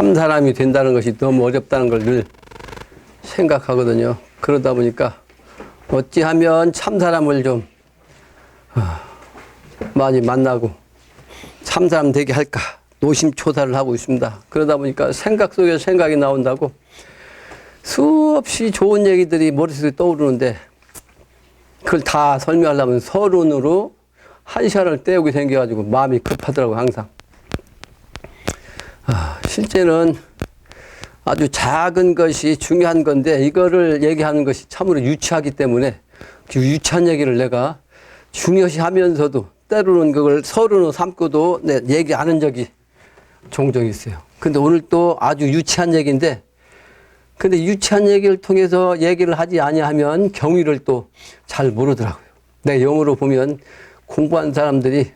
참 사람이 된다는 것이 너무 어렵다는 걸 늘 생각하거든요. 그러다 보니까 어찌하면 참 사람을 좀 많이 만나고 참 사람 되게 할까 노심초사를 하고 있습니다. 그러다 보니까 생각 속에서 생각이 나온다고 수없이 좋은 얘기들이 머릿속에 떠오르는데 그걸 다 설명하려면 서론으로 한 시간을 때우게 생겨가지고 마음이 급하더라고요, 항상. 실제는 아주 작은 것이 중요한 건데 이거를 얘기하는 것이 참으로 유치하기 때문에 그 유치한 얘기를 내가 중요시 하면서도 때로는 그걸 서론으로 삼고도 얘기 안 한 적이 종종 있어요. 근데 오늘 또 아주 유치한 얘기인데 근데 유치한 얘기를 통해서 얘기를 하지 아니하면 경위를 또 잘 모르더라고요. 내가 영어로 보면 공부한 사람들이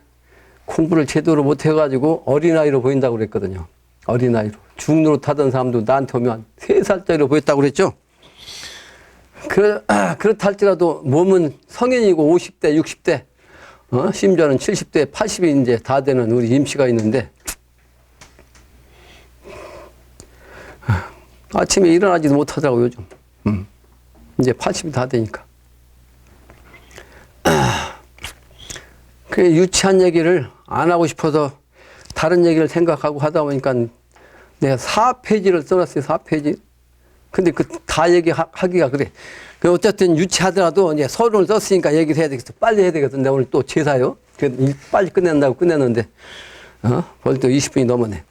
공부를 제대로 못해가지고 어린아이로 보인다고 그랬거든요. 어린아이로. 중노릇 하던 사람도 나한테 오면 3살짜리로 보였다고 그랬죠. 그렇다 할지라도 몸은 성인이고 50대, 60대, 심지어는 70대, 80이 이제 다 되는 우리 임씨가 있는데 아침에 일어나지도 못하더라고요, 요즘. 이제 80이 다 되니까. 그 유치한 얘기를 안 하고 싶어서 다른 얘기를 생각하고 하다 보니까 내가 4페이지를 써놨어요, 4페이지. 근데 그 다 얘기하기가 그래. 그 어쨌든 유치하더라도 이제 서론을 썼으니까 얘기를 해야 되겠어. 빨리 해야 되겠어. 내가 오늘 또 제사요. 빨리 끝낸다고 끝냈는데, 벌써 20분이 넘었네.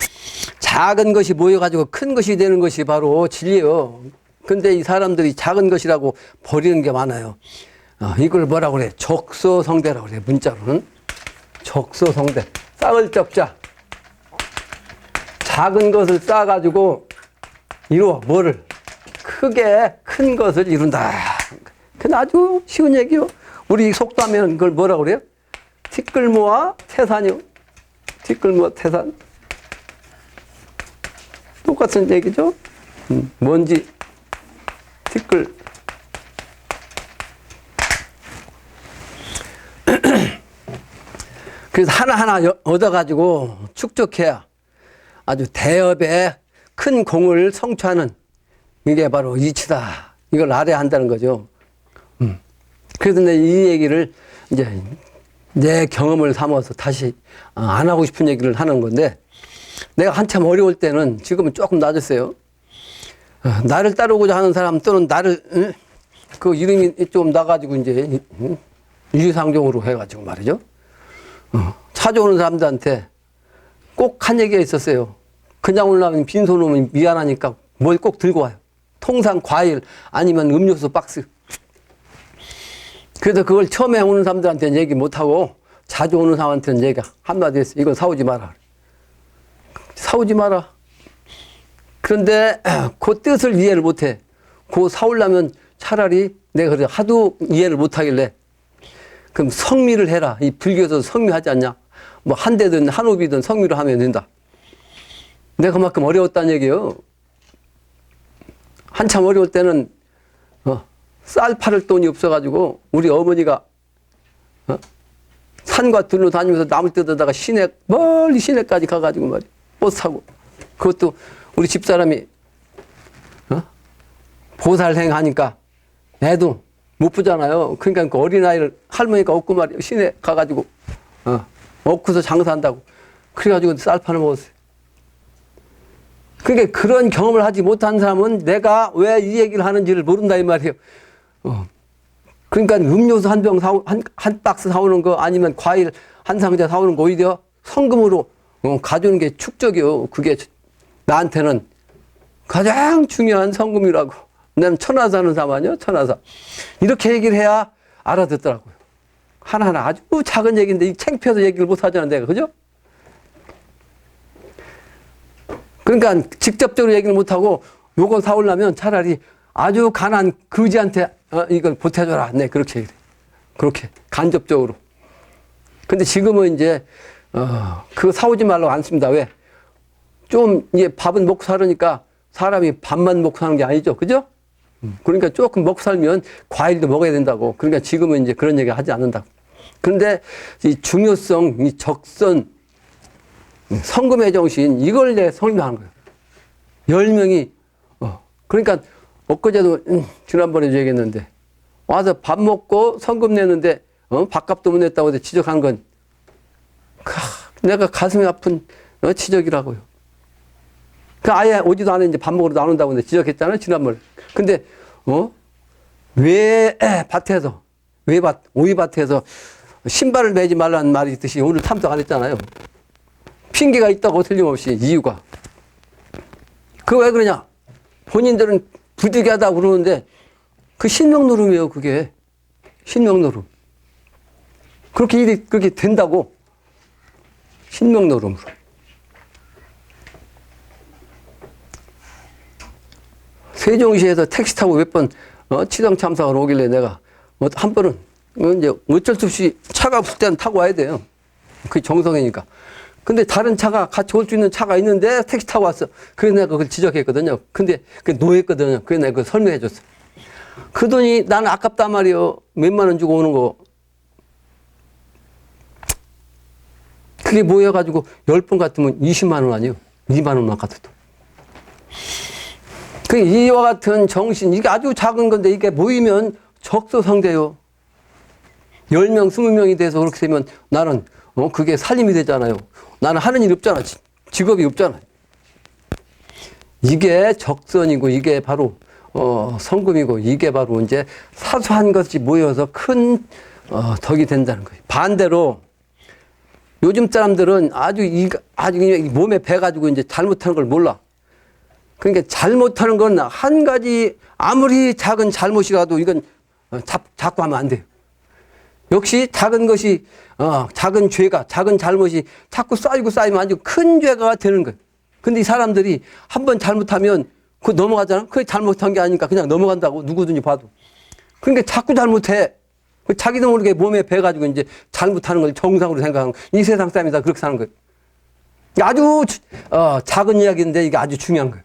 작은 것이 모여가지고 큰 것이 되는 것이 바로 진리예요. 근데 이 사람들이 작은 것이라고 버리는 게 많아요. 이걸 뭐라고 그래? 적소성대라고 그래, 문자로는. 적소성대. 싹을 접자. 작은 것을 쌓아가지고 이루어. 뭐를? 크게 큰 것을 이룬다. 그건 아주 쉬운 얘기요. 우리 속담에는 그걸 뭐라고 그래요? 티끌모아 태산이요. 티끌모아 태산. 똑같은 얘기죠. 먼지, 티끌. 그래서 하나하나 얻어가지고 축적해야 아주 대업의 큰 공을 성취하는 이게 바로 이치다. 이걸 알아야 한다는 거죠. 그래서 내 이 얘기를 이제 내 경험을 삼아서 다시 안 하고 싶은 얘기를 하는 건데 내가 한참 어려울 때는 지금은 조금 낮았어요. 나를 따르고자 하는 사람 또는 나를 그 이름이 좀 나가지고 이제 유상종으로 해가지고 말이죠. 찾아오는 사람들한테 꼭 한 얘기가 있었어요. 그냥 올라오면 빈손 오면 미안하니까 뭘 꼭 들고 와요. 통상 과일 아니면 음료수 박스. 그래서 그걸 처음에 오는 사람들한테는 얘기 못하고 자주 오는 사람한테는 얘기 한마디 했어요. 이건 사오지 마라. 사오지 마라. 그런데 그 뜻을 이해를 못해. 그거 사오려면 차라리 내가 그래 하도 이해를 못하길래 그럼 성미를 해라. 이 불교에서 성미하지 않냐. 뭐 한 대든 한 호비든 성미를 하면 된다. 내가 그만큼 어려웠다는 얘기예요. 한참 어려울 때는 쌀 팔을 돈이 없어가지고 우리 어머니가 산과 들로 다니면서 나물 뜯어다가 시내 멀리 시내까지 가가지고 말이야 버스 타고 그것도 우리 집사람이 보살행 하니까 애도 못 보잖아요. 그러니까 그 어린아이를 할머니가 얻고 말이야 시내 가가지고 얻고서 장사한다고 그래가지고 쌀 파는 먹었어요. 그게 그런 경험을 하지 못한 사람은 내가 왜 이 얘기를 하는지를 모른다 이 말이에요. 그러니까 음료수 한 병 한 박스 사오는 거 아니면 과일 한 상자 사오는 거 오히려 성금으로 가져오는 게 축적이요. 그게 나한테는 가장 중요한 성금이라고. 나는 천하사 하는 사람 아니야? 천하사. 이렇게 얘기를 해야 알아듣더라고요. 하나하나 아주 작은 얘기인데 창피해서 얘기를 못 하잖아 내가. 그죠? 그러니까 직접적으로 얘기를 못하고 요거 사오려면 차라리 아주 가난한 거지한테 이걸 보태줘라. 네, 그렇게 얘기해. 그렇게 간접적으로. 근데 지금은 이제 그거 사오지 말라고 안 씁니다. 왜? 좀 이제 밥은 먹고 살으니까 사람이 밥만 먹고 사는 게 아니죠. 그죠? 그러니까 조금 먹고 살면 과일도 먹어야 된다고. 그러니까 지금은 이제 그런 얘기 하지 않는다고. 그런데 이 중요성, 이 적선, 성금의 정신, 이걸 내 설명하는 거예요. 10명이, 그러니까, 엊그제도, 지난번에 얘기했는데, 와서 밥 먹고 성금 내는데, 밥값도 못 냈다고 해서 지적한 건, 내가 가슴이 아픈 지적이라고요. 그 아예 오지도 않았는데 밥 먹으러 나온다고 근데 지적했잖아요, 지난번에. 근데, 밭에서, 오이밭에서 신발을 매지 말라는 말이 있듯이 오늘 참석 안 했잖아요. 핑계가 있다고 틀림없이 이유가. 그거 왜 그러냐? 본인들은 부득이하다고 그러는데 그 신명노름이에요, 그게. 신명노름. 그렇게 일이 그렇게 된다고. 신명노름으로. 세종시에서 택시 타고 몇 번 치정 참석을 오길래 내가 한 번은 이제 어쩔 수 없이 차가 없을 때는 타고 와야 돼요. 그게 정성이니까. 근데 다른 차가 같이 올 수 있는 차가 있는데 택시 타고 왔어. 그래서 내가 그걸 지적했거든요. 근데 그게 노했거든요. 그래서 내가 그걸 설명해 줬어. 그 돈이 나는 아깝단 말이요. 몇만 원 주고 오는 거. 그게 모여가지고 10번 같으면 20만 원 아니에요. 2만 원만 같아도. 그 이와 같은 정신, 이게 아주 작은 건데 이게 모이면 적소성대요. 10명, 20명이 돼서 그렇게 되면 나는, 그게 살림이 되잖아요. 나는 하는 일 없잖아. 직업이 없잖아. 이게 적선이고, 이게 바로, 성금이고, 이게 바로 이제 사소한 것이 모여서 큰, 덕이 된다는 거예요. 반대로, 요즘 사람들은 아주 몸에 배가지고 이제 잘못하는 걸 몰라. 그러니까 잘못하는 건 한 가지, 아무리 작은 잘못이라도 이건 자꾸 하면 안 돼요. 역시 작은 것이, 작은 죄가, 작은 잘못이 자꾸 쌓이면 아주 큰 죄가 되는 거예요. 근데 이 사람들이 한 번 잘못하면 그거 넘어가잖아? 그게 잘못한 게 아니니까 그냥 넘어간다고, 누구든지 봐도. 그러니까 자꾸 잘못해. 자기도 모르게 몸에 배가지고 이제 잘못하는 걸 정상으로 생각하는 거예요. 이 세상 사람이 다 그렇게 사는 거예요. 아주, 작은 이야기인데 이게 아주 중요한 거예요.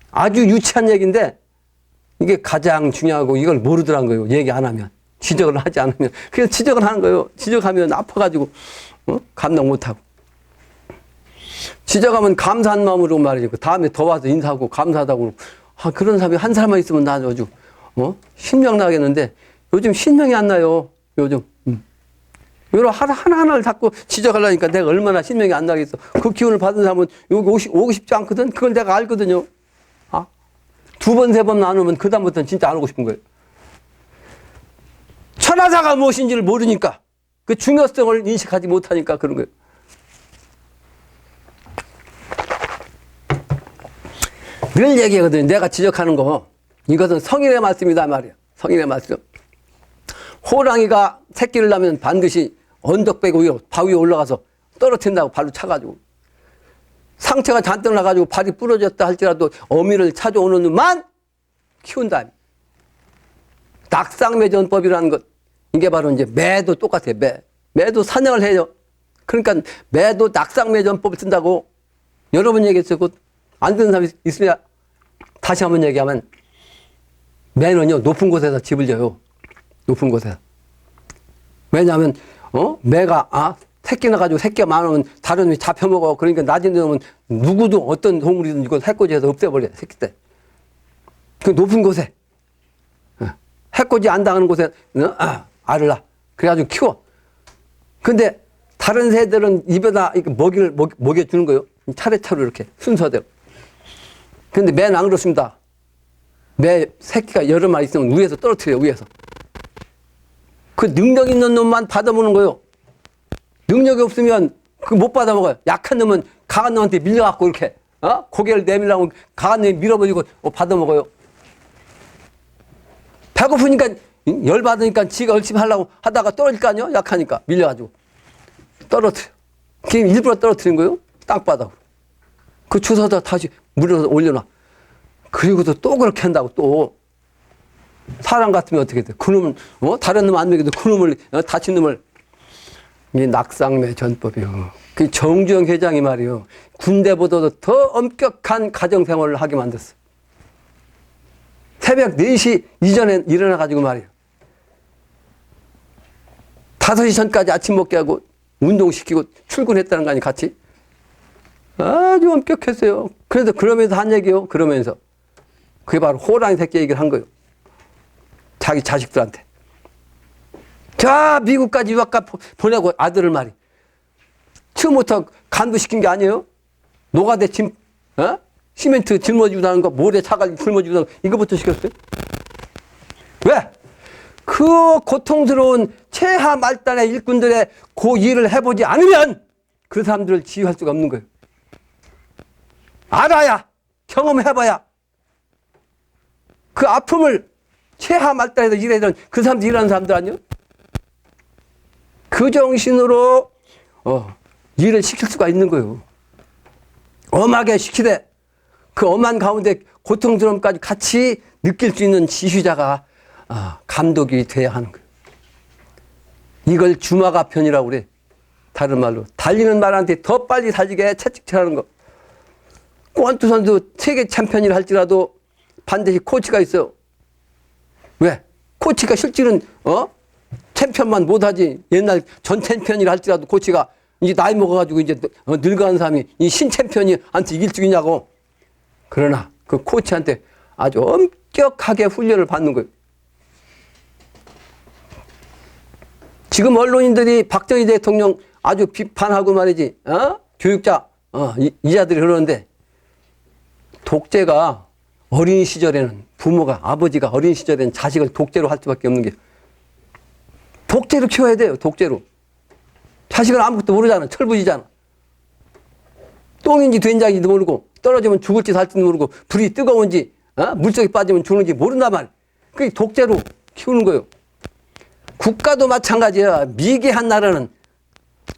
아주 유치한 얘기인데 이게 가장 중요하고 이걸 모르더란 거예요. 얘기 안 하면. 지적을 하지 않으면. 그래서 지적을 하는 거예요. 지적하면 아파가지고, 감당 못하고. 지적하면 감사한 마음으로 말이지. 그 다음에 더 와서 인사하고 감사하다고. 그런 사람이 한 사람만 있으면 나 아주, 신명 나겠는데 요즘 신명이 안 나요. 요즘. 요런 하나하나를 자꾸 지적하려니까 내가 얼마나 신명이 안 나겠어. 그 기운을 받은 사람은 여기 오고 싶지 않거든. 그걸 내가 알거든요. 두 번, 세 번 나누면 그다음부터는 진짜 안 오고 싶은 거예요. 천하사가 무엇인지를 모르니까, 그 중요성을 인식하지 못하니까 그런 거예요. 늘 얘기하거든요. 내가 지적하는 거. 이것은 성인의 말씀이다 말이야. 성인의 말씀. 호랑이가 새끼를 낳으면 반드시 언덕배고 위로, 바위에 올라가서 떨어뜨린다고 발로 차가지고. 상처가 잔뜩 나가지고 발이 부러졌다 할지라도 어미를 찾아오는 놈만 키운다. 낙상매전법이라는 것. 이게 바로 이제 매도 똑같아요. 매도 사냥을 해요. 그러니까 매도 낙상매전법을 쓴다고 여러 번 얘기했어요. 안 듣는 사람이 있으면 다시 한번 얘기하면 매는요, 높은 곳에서 집을 져요. 높은 곳에서. 왜냐하면, 매가, 새끼 나가지고 새끼가 많으면 다른 놈이 잡혀먹어. 그러니까 낮은 데 놓으면 누구도 어떤 동물이든 이걸 해코지해서 없애버려. 새끼 때. 그 높은 곳에. 해코지 안 당하는 곳에, 알을 낳아. 그래가지고 키워. 근데 다른 새들은 입에다 먹이를 먹여주는 거예요. 차례차례 이렇게 순서대로. 근데 매는 안 그렇습니다. 매 새끼가 여러 마리 있으면 위에서 떨어뜨려요, 위에서. 그 능력 있는 놈만 받아먹는 거예요. 능력이 없으면 그 못 받아먹어요. 약한 놈은 강한 놈한테 밀려갖고 이렇게, 고개를 내밀라고 강한 놈이 밀어버리고 받아먹어요. 배고프니까, 열받으니까 지가 열심히 하려고 하다가 떨어질 거 아니에요? 약하니까. 밀려가지고. 떨어뜨려. 걔 일부러 떨어뜨린 거예요? 땅바닥으로. 그 주워다 다시 물에서 올려놔. 그리고도 또 그렇게 한다고 또. 사람 같으면 어떻게 돼? 그놈은, 다른 놈 안 먹여도 그놈을, 다친 놈을. 이게 낙상매전법이요. 그 정주영 회장이 말이요. 군대보다도 더 엄격한 가정생활을 하게 만들었어. 새벽 4시 이전에 일어나가지고 말이에요. 5시 전까지 아침 먹게 하고 운동시키고 출근했다는 거 아니, 같이? 아주 엄격했어요. 그래서 그러면서 한 얘기요. 그러면서. 그게 바로 호랑이 새끼 얘기를 한 거예요. 자기 자식들한테. 자, 미국까지 유학가 보내고 아들을 말이. 처음부터 간부시킨 게 아니에요? 노가대 시멘트 짊어지고 다는 거, 모래 차갈 짊어지고 다는 거, 이거부터 시켰어요? 왜? 그 고통스러운 최하 말단의 일꾼들의 그 일을 해보지 않으면 그 사람들을 지휘할 수가 없는 거예요. 알아야, 경험해봐야 그 아픔을 최하 말단에서 일해야 되는 그 사람들 일하는 사람들 아니에요? 그 정신으로 일을 시킬 수가 있는 거예요. 엄하게 시키되 그 엄한 가운데 고통스러움까지 같이 느낄 수 있는 지휘자가 감독이 돼야 하는 거예요. 이걸 주마가편이라고 그래. 다른 말로 달리는 말한테 더 빨리 달리게 채찍질하는 거. 권투 선수 세계 챔피언이라 할지라도 반드시 코치가 있어요. 왜? 코치가 실질은 챔피언만 못하지. 옛날 전 챔피언이라 할지라도 코치가 이제 나이 먹어가지고 이제 늙어가는 사람이 이 신 챔피언이한테 이길 수 있냐고. 그러나 그 코치한테 아주 엄격하게 훈련을 받는 거예요. 지금 언론인들이 박정희 대통령 아주 비판하고 말이지, 교육자, 이자들이 그러는데, 독재가 어린 시절에는 부모가, 아버지가 어린 시절에는 자식을 독재로 할 수밖에 없는 게, 독재로 키워야 돼요, 독재로. 자식은 아무것도 모르잖아, 철부지잖아. 똥인지 된장인지도 모르고, 떨어지면 죽을지 살지도 모르고, 불이 뜨거운지, 물속에 빠지면 죽는지 모른단 말이야. 그게 독재로 키우는 거예요. 국가도 마찬가지야. 미개한 나라는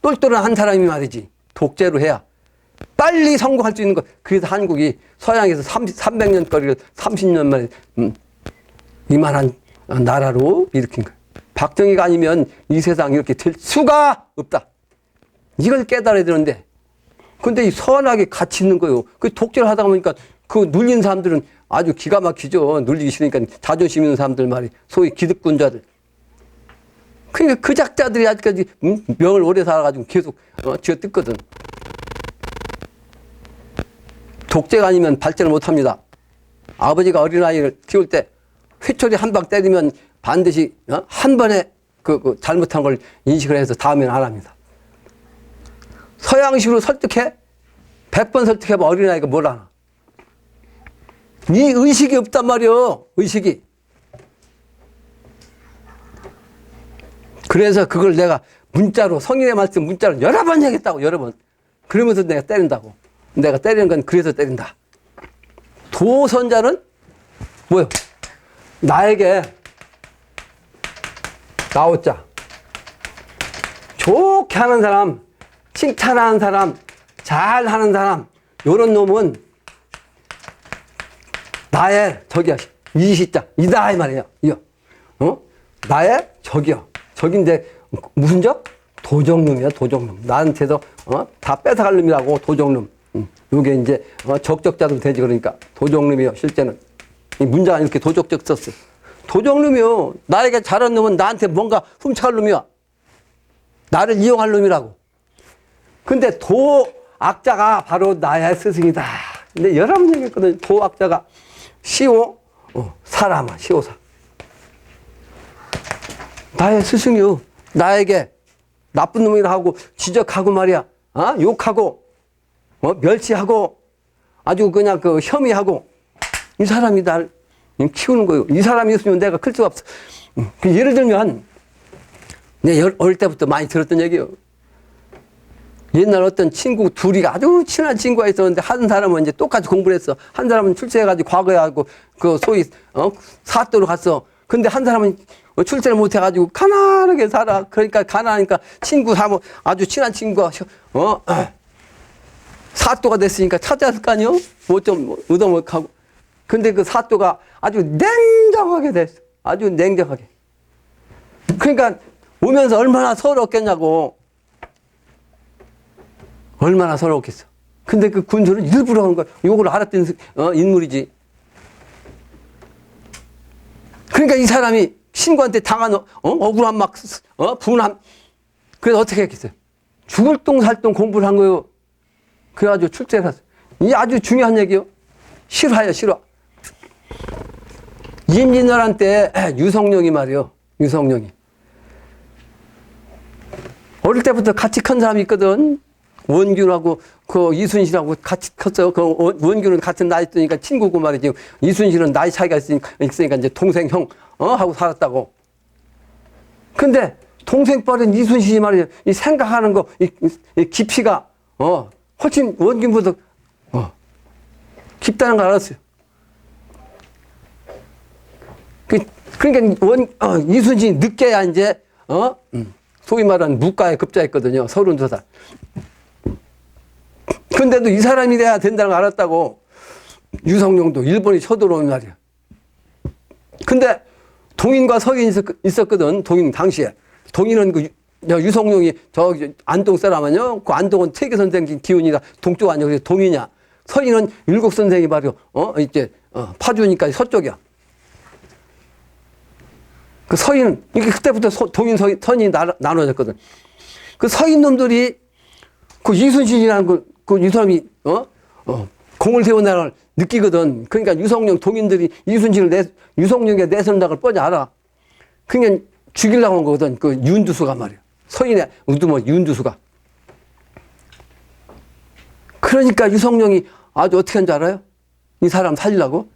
똘똘한 한 사람이 말이지. 독재로 해야 빨리 성공할 수 있는 것. 그래서 한국이 서양에서 300년 거리를 30년 만에 이만한 나라로 일으킨 거예요. 박정희가 아니면 이 세상 이렇게 될 수가 없다. 이걸 깨달아야 되는데, 근데 이 선하게 같이 있는 거예요. 그 독재를 하다 보니까 그 눌린 사람들은 아주 기가 막히죠. 눌리기 싫으니까 자존심 있는 사람들 말이, 소위 기득권자들. 그러니까 그 작자들이 아직까지 명을 오래 살아가지고 계속 쥐어뜯거든. 독재가 아니면 발전을 못합니다. 아버지가 어린아이를 키울 때 회초리 한 방 때리면 반드시 한 번에 그 잘못한 걸 인식을 해서 다음에는 안 합니다. 서양식으로 설득해? 100번 설득해봐 어린아이가 뭘 하나. 이 의식이 없단 말이요. 의식이. 그래서 그걸 내가 문자로, 성인의 말씀 문자로 여러 번 얘기했다고, 여러 번. 그러면서 내가 때린다고. 내가 때리는 건 그래서 때린다. 도선자는 뭐요? 나에게 나오자. 좋게 하는 사람, 칭찬하는 사람, 잘하는 사람, 요런 놈은 나의 적이야. 이시자. 이다, 이 말이에요. 이거. 나의 적이야. 적인데 무슨 적? 도적놈이야, 도적놈. 나한테서 다 뺏어갈 놈이라고, 도적놈. 요게 이제 적적자도 되지. 그러니까 도적놈이요. 실제는 이 문자가 이렇게 도적적 썼어. 도적놈이요. 나에게 잘한 놈은 나한테 뭔가 훔쳐갈 놈이야. 나를 이용할 놈이라고. 근데 도악자가 바로 나의 스승이다. 근데 여러 번 얘기했거든. 도악자가 시오 사람아, 시오사. 나의 스승이요. 나에게 나쁜 놈이라 하고 지적하고 말이야. 욕하고 멸시하고 아주 그냥 그 혐의하고, 이 사람이 날 키우는 거예요. 이 사람이 있으면 내가 클 수가 없어. 예를 들면 내가 어릴 때부터 많이 들었던 얘기예요. 옛날 어떤 친구 둘이 아주 친한 친구가 있었는데, 한 사람은 이제 똑같이 공부를 했어. 한 사람은 출세해가지고 과거에 하고 그 소위 사또로 갔어. 근데 한 사람은 출세를 못해가지고 가난하게 살아. 그러니까 가난하니까 친구 사모 아주 친한 친구가 사또가 됐으니까 찾아왔을 거 아니요? 뭐 좀 얻어먹하고. 근데 그 사또가 아주 냉정하게 됐어. 아주 냉정하게. 그러니까 오면서 얼마나 서러웠겠냐고. 얼마나 서러웠겠어. 근데 그 군수는 일부러 한 거야. 요걸 알았던 인물이지. 그러니까 이 사람이 신구한테 당한 억울한 막 분함. 그래서 어떻게 했겠어요? 죽을 똥 살 똥 공부를 한 거예요. 그래가지고 출세를 했어. 이 아주 중요한 얘기요. 실화야, 실화. 임진왜란 때 유성룡이 말이요. 유성룡이. 어릴 때부터 같이 큰 사람이 있거든. 원균하고 그 이순신하고 같이 컸어요. 그 원균은 같은 나이 있으니까 친구고 말이지. 이순신은 나이 차이가 있으니까 이제 동생 형 하고 살았다고. 근데 동생 뻘인 이순신이 말이야. 이 생각하는 거, 이 깊이가 훨씬 원균보다 깊다는 걸 알았어요. 그러니까 이순신이 늦게야 이제 소위 말하는 무가에 급자했거든요. 32살. 근데도 이 사람이 돼야 된다는 걸 알았다고. 유성룡도 일본이 쳐들어오는 날이야. 근데 동인과 서인이 있었거든. 동인 당시에. 동인은 그 유성룡이 저기 안동 사람은요. 그 안동은 태계 선생 기운이라 동쪽 아니야. 그래서 동이냐. 서인은 일국 선생이 말이요. 이제 파주니까 서쪽이야. 그 서인, 이게 그때부터 동인, 서인이 나눠졌거든. 그 서인 놈들이 그 이순신이라는 이 사람이, 공을 세운 날을 느끼거든. 그러니까 유성룡 동인들이 유성룡에 내세운다는 걸 뻔히 알아. 그러니까 죽이려고 한 거거든. 그 윤두수가 말이야. 서인의 우두머 윤두수가. 그러니까 유성룡이 아주 어떻게 한 줄 알아요? 이 사람 살리려고?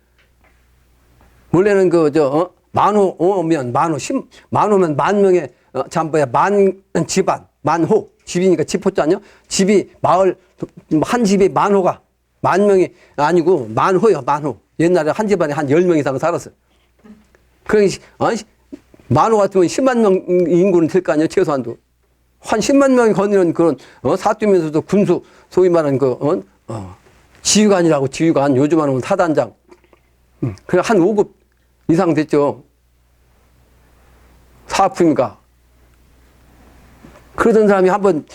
원래는 만호면 만 명의 만 집안, 만호. 집이니까 집호자냐? 집이 마을, 한 집이 만호가, 만 명이 아니고 만호요, 만호. 옛날에 한 집안에 한 10명 이상 살았어요. 그러니까, 만호 같으면 10만 명 인구는 될 거 아니에요, 최소한도. 한 10만 명이 거니는 그런, 사투면서도 군수, 소위 말하는 지휘관이라고, 지휘관. 요즘 하는 사단장. 그래, 한 5급 이상 됐죠. 사품이가. 그러던 사람이 한번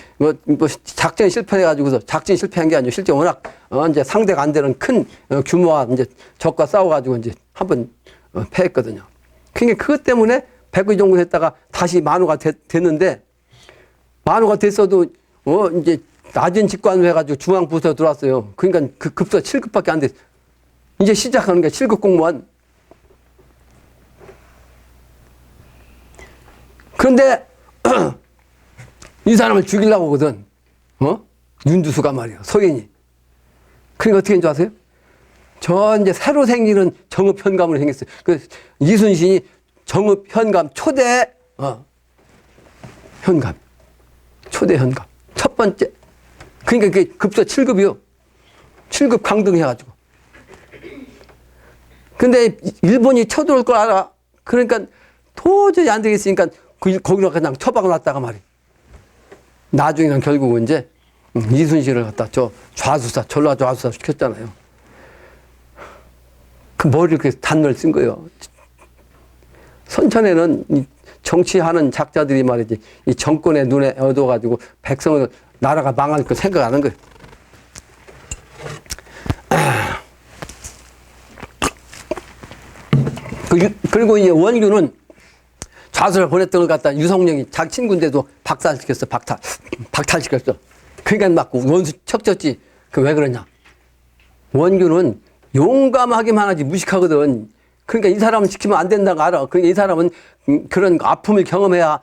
작전이 실패해가지고서 작전이 실패한 게 아니고 실제 워낙 이제 상대가 안 되는 큰 규모와 이제 적과 싸워가지고 이제 한번 패했거든요. 그러니까 그것 때문에 백의 정도 됐다가 다시 만호가 됐는데 만호가 됐어도 이제 낮은 직관을 해가지고 중앙부서에 들어왔어요. 그러니까 그 급서 7급밖에 안 됐어. 이제 시작하는 게 7급 공무원. 그런데 이 사람을 죽이려고 하거든. 윤두수가 말이야. 서인이. 그러니까 어떻게 한줄 아세요? 이제 새로 생기는 정읍현감으로 생겼어요. 그 이순신이 정읍현감 초대 현감. 초대 현감. 첫 번째. 그러니까 그게 급서 7급이요. 7급 강등해가지고. 근데 일본이 쳐들어올 걸 알아. 그러니까 도저히 안 되겠으니까 거기로 그냥 처박아 놨다가 말이야. 나중에는 결국은 이제 이순신을 갖다 좌수사, 전라 좌수사 시켰잖아요. 그 머리를 그렇게 단널 쓴 거예요. 선천에는 이 정치하는 작자들이 말이지, 이 정권의 눈에 얻어가지고 백성을, 나라가 망할 거 생각 안 한 거예요. 그리고 이제 원균은 좌수를 보냈던 걸 갖다 유성룡이 자기 친구인데도 박살시켰어. 박탈시켰어. 그러니까 막 원수 척졌지. 그 왜 그러냐. 원균은 용감하기만 하지 무식하거든. 그러니까 이 사람은 지키면 안 된다고 알아. 그러니까 이 사람은 그런 아픔을 경험해야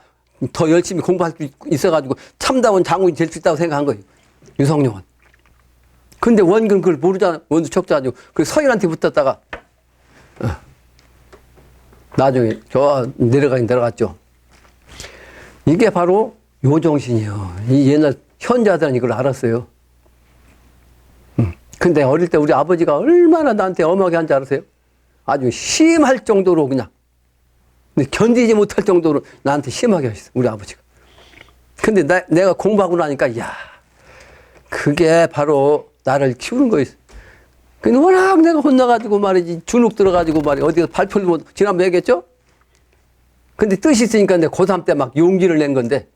더 열심히 공부할 수 있어가지고 참다운 장군이 될 수 있다고 생각한 거예요. 유성룡은. 근데 원균은 그걸 모르잖아. 원수 척자가지고. 그 서인한테 붙었다가 나중에 내려가긴 내려갔죠. 이게 바로 요정신이요. 이 옛날 현자들은 이걸 알았어요. 근데 어릴 때 우리 아버지가 얼마나 나한테 엄하게 한지 알으세요? 아주 심할 정도로 그냥. 근데 견디지 못할 정도로 나한테 심하게 하셨어, 우리 아버지가. 근데 내가 공부하고 나니까, 야, 그게 바로 나를 키우는 거였어. 근데 워낙 내가 혼나가지고 말이지, 주눅 들어가지고 말이지, 어디서 발표를 못, 지난번에 얘기했죠? 근데 뜻이 있으니까 내가 고3 때 막 용기를 낸 건데,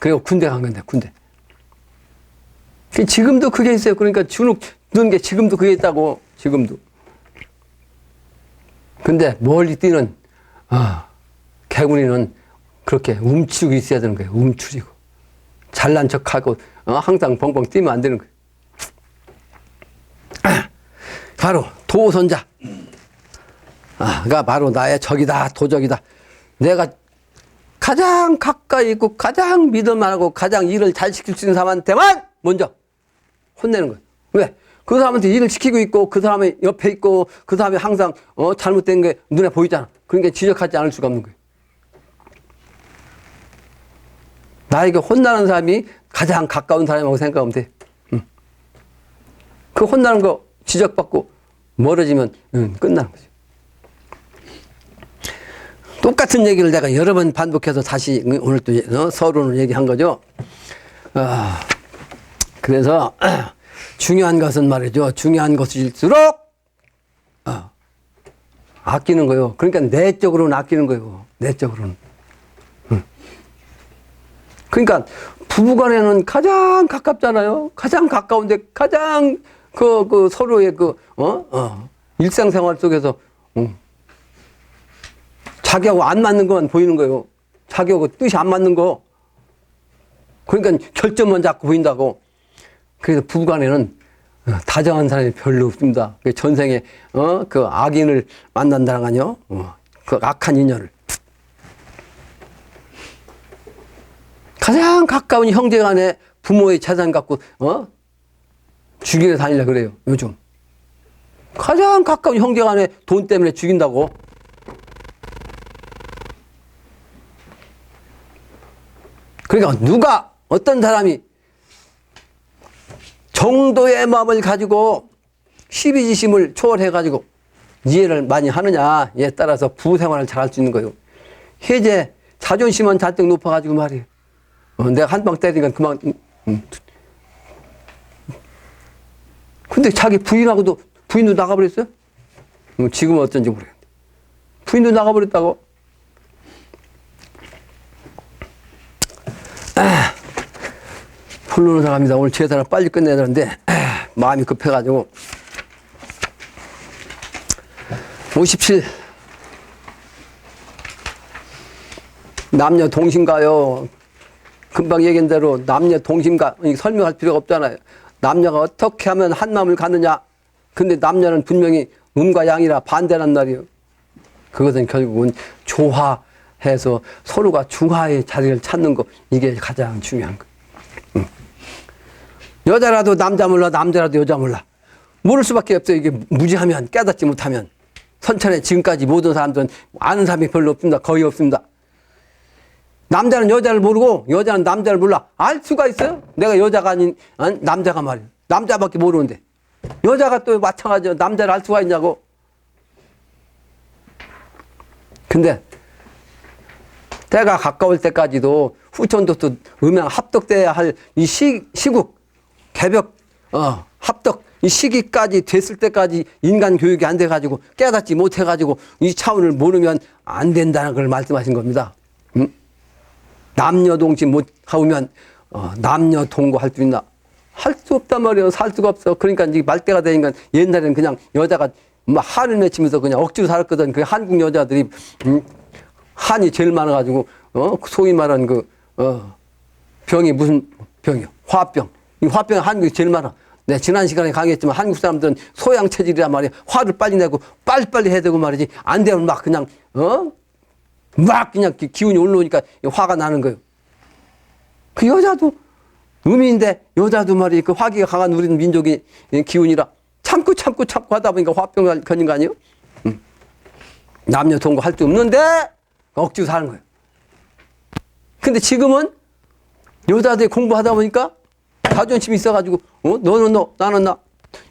그리고 군대 간 건데, 군대. 지금도 그게 있어요. 그러니까 주눅 드는 게 지금도 그게 있다고, 지금도. 근데 멀리 뛰는, 개구리는 그렇게 움츠리고 있어야 되는 거예요. 움츠리고. 잘난 척하고, 항상 벙벙 뛰면 안 되는 거예요. 바로 도선자. 가 바로 나의 적이다, 도적이다. 내가 가장 가까이 있고 가장 믿을만하고 가장 일을 잘 시킬 수 있는 사람한테만 먼저 혼내는 거예요. 왜? 그 사람한테 일을 시키고 있고 그 사람의 옆에 있고 그 사람이 항상 잘못된 게 눈에 보이잖아. 그러니까 지적하지 않을 수가 없는 거예요. 나에게 혼나는 사람이 가장 가까운 사람이라고 생각하면 돼. 그 혼나는 거 지적받고 멀어지면 끝나는 거지. 똑같은 얘기를 내가 여러 번 반복해서 다시 오늘 또 서론을 얘기한 거죠. 그래서 중요한 것은 말이죠. 중요한 것일수록 아끼는 거예요. 그러니까 내적으로는 아끼는 거예요. 내적으로는. 그러니까 부부간에는 가장 가깝잖아요. 가장 가까운데 가장 그 서로의 일상생활 속에서 자기하고 안 맞는 것만 보이는 거예요. 자기하고 뜻이 안 맞는 거. 그러니까 결점만 자꾸 보인다고. 그래서 부부간에는 다정한 사람이 별로 없습니다. 전생에 그 악인을 만난다는 거요. 그 악한 인연을. 가장 가까운 형제간에 부모의 재산 갖고 죽이러 다니려 그래요. 요즘. 가장 가까운 형제간에 돈 때문에 죽인다고. 그러니까 누가 어떤 사람이 정도의 마음을 가지고 시비지심을 초월해가지고 이해를 많이 하느냐에 따라서 부생활을 잘 할 수 있는 거예요. 해제 자존심은 잔뜩 높아가지고 말이에요. 내가 한 방 때리니까 그만. 근데 자기 부인도 나가버렸어요? 지금은 어쩐지 모르겠는데. 부인도 나가버렸다고? 훌륭한 사람입니다. 오늘 제사를 빨리 끝내야 되는데 마음이 급해가지고 57 남녀 동심가요. 금방 얘기한 대로 남녀 동심가 설명할 필요가 없잖아요. 남녀가 어떻게 하면 한 마음을 갖느냐. 근데 남녀는 분명히 음과 양이라 반대란 말이에요. 그것은 결국은 조화해서 서로가 중화의 자리를 찾는 거, 이게 가장 중요한 거. 여자라도 남자 몰라, 남자라도 여자 몰라. 모를 수밖에 없어요. 이게 무지하면, 깨닫지 못하면. 선천에 지금까지 모든 사람들은 아는 사람이 별로 없습니다. 거의 없습니다. 남자는 여자를 모르고 여자는 남자를 몰라. 알 수가 있어요? 내가 여자가 아닌 남자가 말이에요. 남자밖에 모르는데. 여자가 또 마찬가지로 남자를 알 수가 있냐고. 근데 때가 가까울 때까지도 후천도 또 음양 합덕돼야 할 이 시국 개벽 합덕 이 시기까지 됐을 때까지 인간 교육이 안 돼가지고 깨닫지 못해가지고 이 차원을 모르면 안 된다는 걸 말씀하신 겁니다. 남녀 동침 못 하면 남녀 동거할 수 있나? 할 수 없단 말이에요. 살 수가 없어. 그러니까 이제 말대가 되니까 옛날에는 그냥 여자가 막 한을 맺히면서 그냥 억지로 살았거든. 그 한국 여자들이 한이 제일 많아가지고 소위 말하는 병이 무슨 병이요? 화병. 이 화병이 한국이 제일 많아. 네, 지난 시간에 강의했지만 한국 사람들은 소양 체질이란 말이야. 화를 빨리 내고 빨리빨리 해야 되고 말이지. 안 되면 막 그냥 막 그냥 기운이 올라오니까 화가 나는 거예요. 그 여자도 음인데 여자도 말이야. 그 화기가 강한 우리 민족의 기운이라 참고 하다 보니까 화병 걸린 거 아니에요? 남녀 동거 할 수 없는데 억지로 사는 거예요. 근데 지금은 여자들이 공부하다 보니까 자존심이 있어가지고 너는 너 나는 나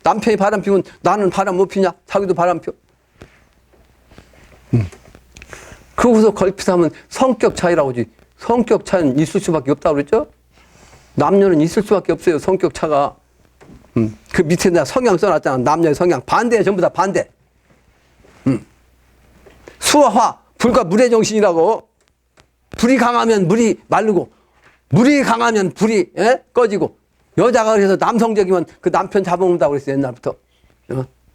남편이 바람 피우면 나는 바람 못 피냐 자기도 바람 펴. 그러고서 걸핏하면 성격 차이라고 하지. 성격 차이는 있을 수밖에 없다고 그랬죠. 남녀는 있을 수밖에 없어요. 성격 차가. 그 밑에 내가 성향 써놨잖아. 남녀의 성향 반대. 전부 다 반대. 수와 화 불과 물의 정신이라고. 불이 강하면 물이 마르고 물이 강하면 불이 꺼지고. 여자가 그래서 남성적이면 그 남편 잡아먹는다고 그랬어요. 옛날부터.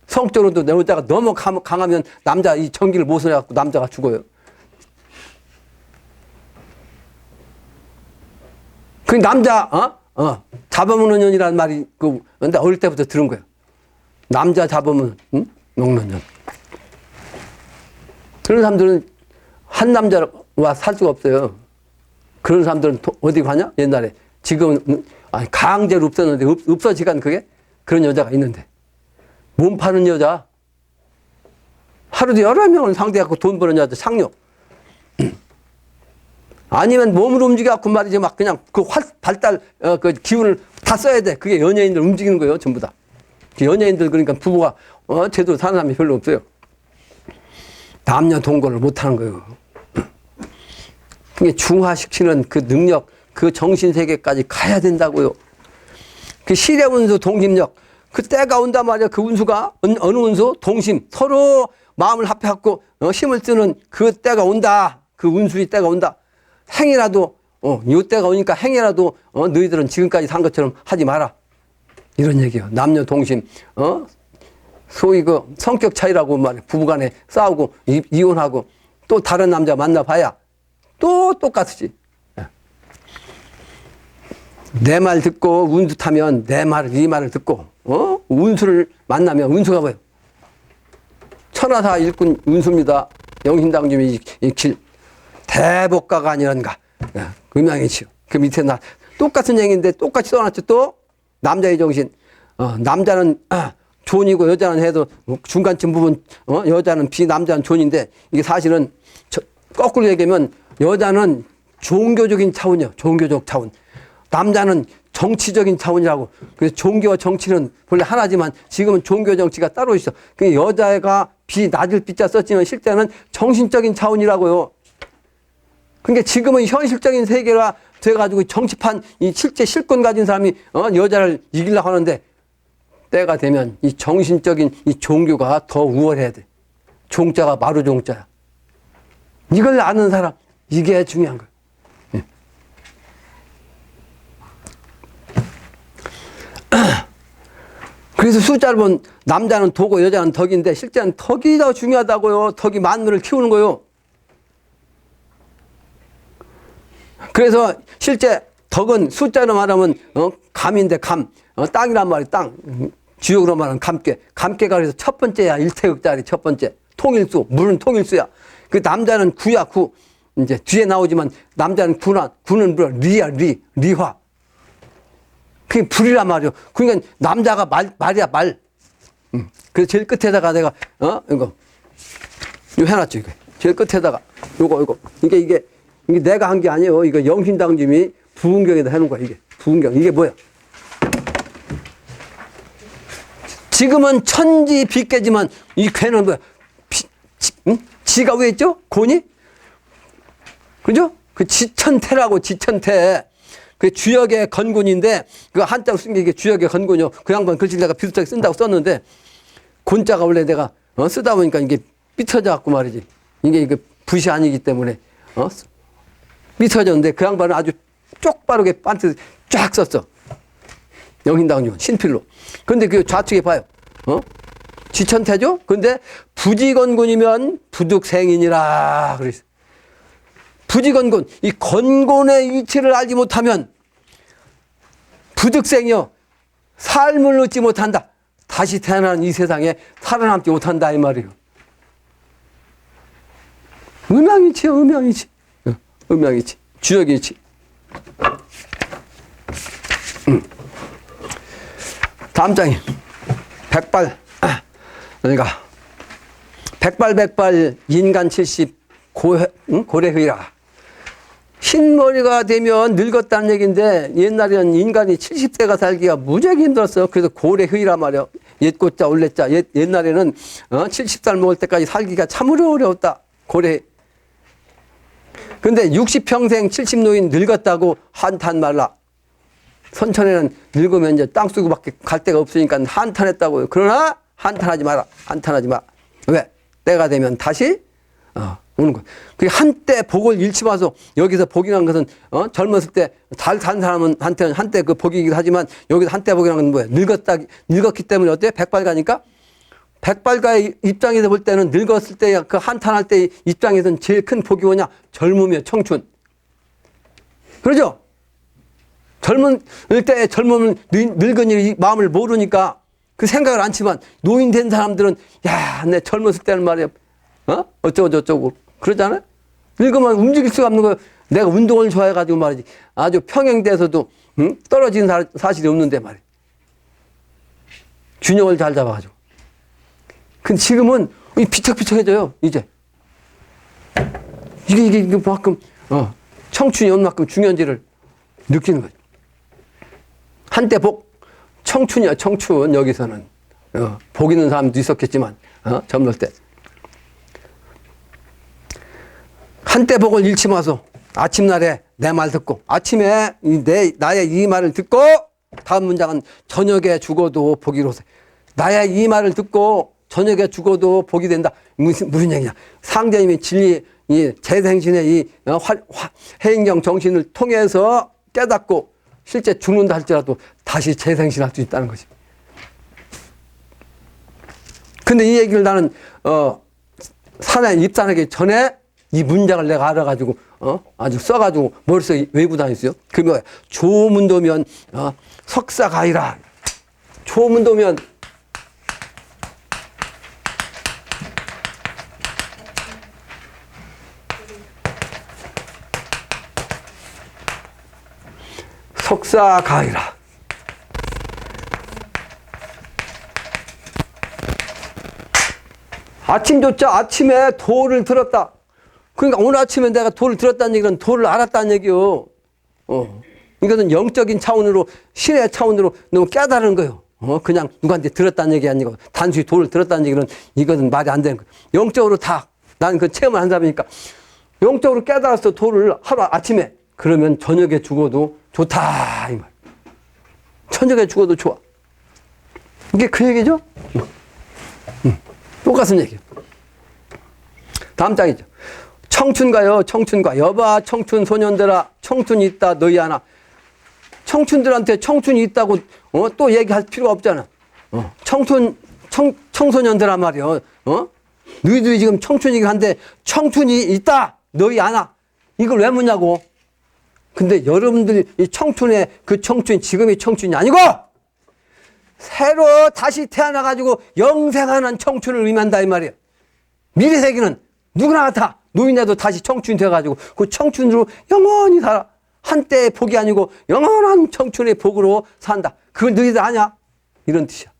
성적으로도 여자가 너무 강하면 남자 이 전기를 못 써갖고 남자가 죽어요. 그 남자 잡아먹는 년이라는 말이 근데 어릴 때부터 들은 거예요. 남자 잡으면 응? 먹는 년. 그런 사람들은 한 남자와 살 수가 없어요. 그런 사람들은 어디 가냐? 옛날에. 지금은 아니, 강제로 없었는데 없어지간 그게 그런 여자가 있는데 몸 파는 여자 하루도 여러 명을 상대하고 돈 버는 여자 상력 아니면 몸을 움직여갖고 말이지 막 그냥 그 발달 그 기운을 다 써야 돼. 그게 연예인들 움직이는 거예요. 전부 다. 연예인들 그러니까 부부가 제대로 사는 사람이 별로 없어요. 남녀 동거를 못하는 거예요. 그게 중화시키는 그 능력, 그 정신세계까지 가야 된다고요. 그 시대운수 동심력, 그 때가 온단 말이야. 그 운수가 어느 운수? 동심. 서로 마음을 합해갖고 힘을 쓰는 그 때가 온다. 그 운수의 때가 온다. 행이라도 요 때가 오니까 행이라도 너희들은 지금까지 산 것처럼 하지 마라. 이런 얘기예요. 남녀 동심. 소위 그 성격 차이라고 말해. 부부간에 싸우고 이혼하고 또 다른 남자 만나봐야 또 똑같지. 내 말 듣고 운수 타면 내 말을 이 말을 듣고 운수를 만나면 운수가 뭐예요? 천하사 일꾼 운수입니다. 영신당님이 길 대복가가 아니란가. 음양이지요. 그 밑에 나 똑같은 얘기인데 똑같이 써놨죠. 또 남자의 정신. 남자는 존이고 여자는 해도 중간쯤 부분 여자는 비 남자는 존인데 이게 사실은 거꾸로 얘기하면 여자는 종교적인 차원이요. 종교적 차원. 남자는 정치적인 차원이라고. 그래서 종교와 정치는 본래 하나지만 지금은 종교 정치가 따로 있어. 그 여자가 비 낮을 비자 썼지만 실제는 정신적인 차원이라고요. 그러니까 지금은 현실적인 세계가 돼가지고 정치판 이 실제 실권 가진 사람이 여자를 이기려고 하는데 때가 되면 이 정신적인 이 종교가 더 우월해야 돼. 종자가 마루 종자야. 이걸 아는 사람 이게 중요한 거예요. 그래서 숫자를 본 남자는 도고 여자는 덕인데 실제는 덕이 더 중요하다고요. 덕이 만물을 키우는 거요. 그래서 실제 덕은 숫자로 말하면 감인데 감. 땅이란 말이 땅. 주역으로 말하면 감깨. 감깨가 그래서 첫 번째야. 일태극자리 첫 번째. 통일수. 물은 통일수야. 그 남자는 구야 구. 이제 뒤에 나오지만 남자는 구는 뭐야? 리야 리화. 그게 불이란 말이요. 그러니까 남자가 말이야 말. 그래서 제일 끝에다가 내가 이거 해놨죠. 이거 제일 끝에다가 요거 이게 내가 한 게 아니에요. 이거 영신당님이 부흥경에다 해놓은 거야. 이게 부흥경 이게 뭐야? 지금은 천지 빗개지만 이 괴는 뭐야? 지가 왜 있죠? 곤이? 그죠? 그 지천태라고 지천태. 그 주역의 건군인데 그 한자로 쓴 게 이게 주역의 건군이요. 그 양반 글씨를 내가 비슷하게 쓴다고 썼는데 곤자가 원래 내가 쓰다 보니까 이게 삐쳐져 갖고 말이지. 이게 붓이 아니기 때문에 삐쳐졌는데 그 양반은 아주 쪽바르게 반트 쫙 썼어. 영신당군 신필로. 근데 그 좌측에 봐요. 지천태죠? 근데 부지건군이면 부득생이니라 그랬어. 부지건군, 이 건곤의 위치를 알지 못하면 부득생이요. 삶을 얻지 못한다. 다시 태어나는 이 세상에 살아남지 못한다 이 말이에요. 음양이치요. 음양이치. 음양이치. 주역이치. 다음 장이 백발. 그러니까 백발 인간 70 고래의라. 흰머리가 되면 늙었다는 얘기인데 옛날에는 인간이 70세가 살기가 무지하게 힘들었어요. 그래서 고래의라 말이야. 옛꽃자 올레자. 옛날에는 70살 먹을 때까지 살기가 참으로 어려웠다. 고래. 근데 60평생 70노인 늙었다고 한탄 말라. 선천에는 늙으면 이제 땅 쓰고밖에 갈 데가 없으니까 한탄했다고요. 그러나 한탄하지 마라. 한탄하지 마. 왜? 때가 되면 다시 오는 거야. 그 한때 복을 잃지 마서 여기서 복이라는 것은 젊었을 때 잘 산 사람한테는 한때 그 복이기도 하지만 여기서 한때 복이라는 건 뭐야? 늙었기 때문에 어때? 백발가니까 백발가의 입장에서 볼 때는 늙었을 때 그 한탄할 때 입장에서는 제일 큰 복이 뭐냐? 젊음이야 청춘. 그러죠? 젊은 때 젊으면 늙은이 마음을 모르니까 그 생각을 않지만 노인 된 사람들은 야, 내 젊었을 때는 말이야. 어쩌고 저쩌고 그러잖아요. 늙으면 움직일 수가 없는 거예요. 내가 운동을 좋아해가지고 말이지. 아주 평행돼서도 떨어지는 사실이 없는데 말이야. 균형을 잘 잡아가지고. 근데 지금은 비척비척해져요, 이제. 이게 만큼, 청춘이 얼마큼 중요한지를 느끼는 거죠. 한때 청춘이야, 청춘, 여기서는. 복 있는 사람도 있었겠지만, 젊을 때. 한때 복을 잃지 마소. 아침날에 내 말 듣고, 아침에 나의 이 말을 듣고, 다음 문장은 저녁에 죽어도 복이로세. 나의 이 말을 듣고, 저녁에 죽어도 복이 된다. 무슨 얘기냐. 상제님이 진리, 이 재생신의 이 해인경 정신을 통해서 깨닫고, 실제 죽는다 할지라도 다시 재생신할 수 있다는 거지. 근데 이 얘기를 나는, 산에 입산하기 전에 이 문장을 내가 알아가지고, 아주 써가지고 머릿속에 외우고 다녔어요. 그게 뭐야? 조문도면, 석사가이라. 조문도면, 석사가이라. 아침조차 아침에 도를 들었다. 그러니까 오늘 아침에 내가 도를 들었다는 얘기는 도를 알았다는 얘기요. 이것은 영적인 차원으로, 신의 차원으로 너무 깨달은 거예요. 그냥 누구한테 들었다는 얘기 아니고, 단순히 도를 들었다는 얘기는 이것은 말이 안 되는 거예요. 영적으로 다, 나는 그 체험을 한 사람이니까, 영적으로 깨달았어, 도를 하루 아침에. 그러면 저녁에 죽어도 좋다, 이 말. 저녁에 죽어도 좋아. 이게 그 얘기죠? 똑같은 얘기예요. 다음 장이죠. 청춘가요, 청춘가. 여봐, 청춘 소년들아, 청춘이 있다, 너희 하나. 청춘들한테 청춘이 있다고, 또 얘기할 필요가 없잖아. 청소년들아 말이요. 너희들이 지금 청춘이긴 한데, 청춘이 있다, 너희 하나. 이걸 왜 묻냐고. 근데 여러분들이 이 청춘의 그 청춘이 지금의 청춘이 아니고, 새로 다시 태어나가지고 영생하는 청춘을 의미한다, 이 말이에요. 미래 세계는 누구나 같아. 노인네도 다시 청춘이 돼가지고 그 청춘으로 영원히 살아. 한때의 복이 아니고 영원한 청춘의 복으로 산다. 그걸 너희들 아냐? 이런 뜻이야.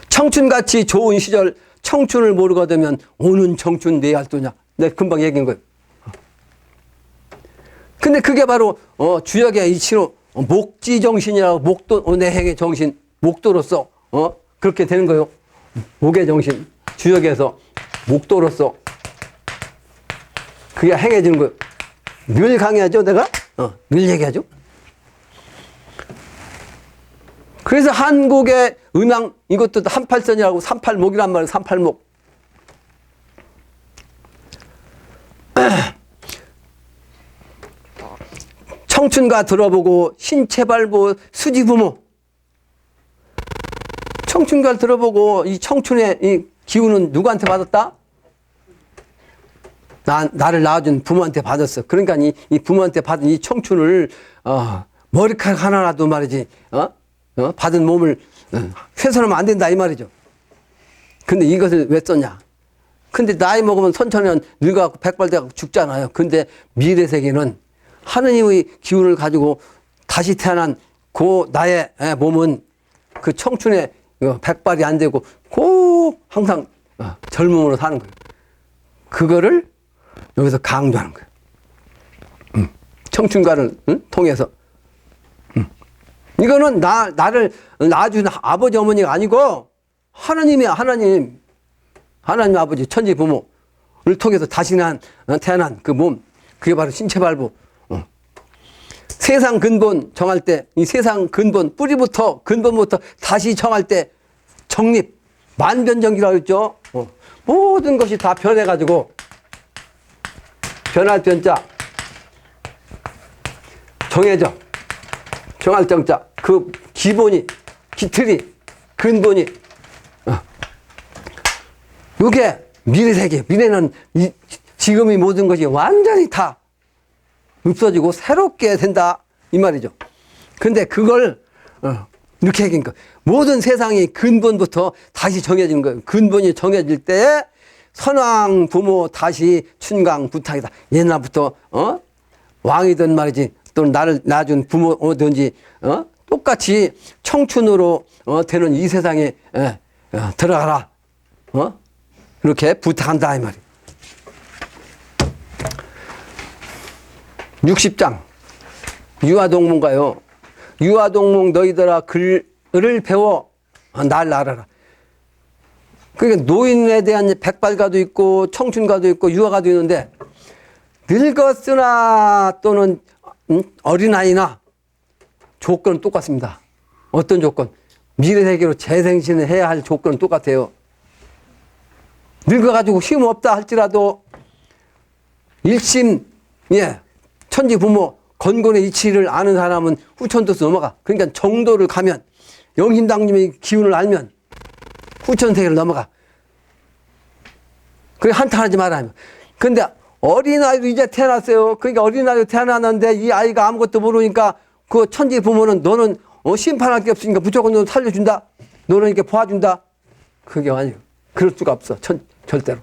청춘같이 좋은 시절 청춘을 모르게 되면 오는 청춘 내 할도냐. 내가 금방 얘기한 거예요. 근데 그게 바로 주역의 이치로 목지정신이라고, 목도 내 행의 정신, 목도로서 그렇게 되는 거예요. 목의 정신, 주역에서 목도로서 그게 행해지는 거예요. 늘 강의하죠, 내가? 늘 얘기하죠. 그래서 한국의 음양, 이것도 한팔선이라고, 삼팔목이란 말이에요. 삼팔목. 청춘가 들어보고 신체발부 수지부모. 청춘가를 들어보고 이 청춘의 이 기운은 누구한테 받았다? 나를 낳아준 부모한테 받았어. 그러니까 이 부모한테 받은 이 청춘을 머리카락 하나라도 말이지 받은 몸을 훼손하면 안 된다 이 말이죠. 근데 이것을 왜 썼냐? 근데 나이 먹으면 선천년 늙어갖고 백발돼갖고 죽잖아요. 근데 미래 세계는 하느님의 기운을 가지고 다시 태어난 그 나의 몸은 그 청춘에 백발이 안 되고 항상 젊음으로 사는 거예요. 그거를 여기서 강조하는 거예요. 청춘가를 통해서. 이거는 나를 낳아준 아버지 어머니가 아니고 하나님이야. 하나님 아버지 천지 부모를 통해서 다시 태어난 그 몸, 그게 바로 신체발부. 세상 근본 정할 때, 이 세상 근본부터 다시 정할 때 정립, 만변정기라고 했죠. 모든 것이 다 변해가지고, 변할 변자, 정해져, 정할 정자, 그 기본이, 기틀이, 근본이, 이게 미래 세계, 미래는 지금의 모든 것이 완전히 다 없어지고 새롭게 된다 이 말이죠. 근데 그걸 이렇게 얘기한 거. 모든 세상이 근본부터 다시 정해지는 거예요. 근본이 정해질 때 선왕 부모 다시 춘강 부탁이다. 옛날부터 왕이든 말이지 또 나를 낳아준 부모든지 똑같이 청춘으로 되는 이 세상에 들어가라. 이렇게 부탁한다 이 말이에요. 60장 유아동문가요. 유아동문 너희들아 글을 배워 날 알아라. 그러니까 노인에 대한 백발가도 있고 청춘가도 있고 유아가도 있는데 늙었으나 또는 어린아이나 조건은 똑같습니다. 어떤 조건? 미래세계로 재생신을 해야 할 조건은 똑같아요. 늙어가지고 힘없다 할지라도 일심 천지 부모 건곤의 이치를 아는 사람은 후천도수 넘어가. 그러니까 정도를 가면 영신당님의 기운을 알면 후천세계를 넘어가. 그게 한탄하지 말아요. 근데 어린아이도 이제 태어났어요. 그러니까 어린아이도 태어났는데 이 아이가 아무것도 모르니까 그 천지 부모는 너는 심판할 게 없으니까 무조건 너 살려준다. 너는 이렇게 도와준다. 그게 아니에요. 그럴 수가 없어. 절대로.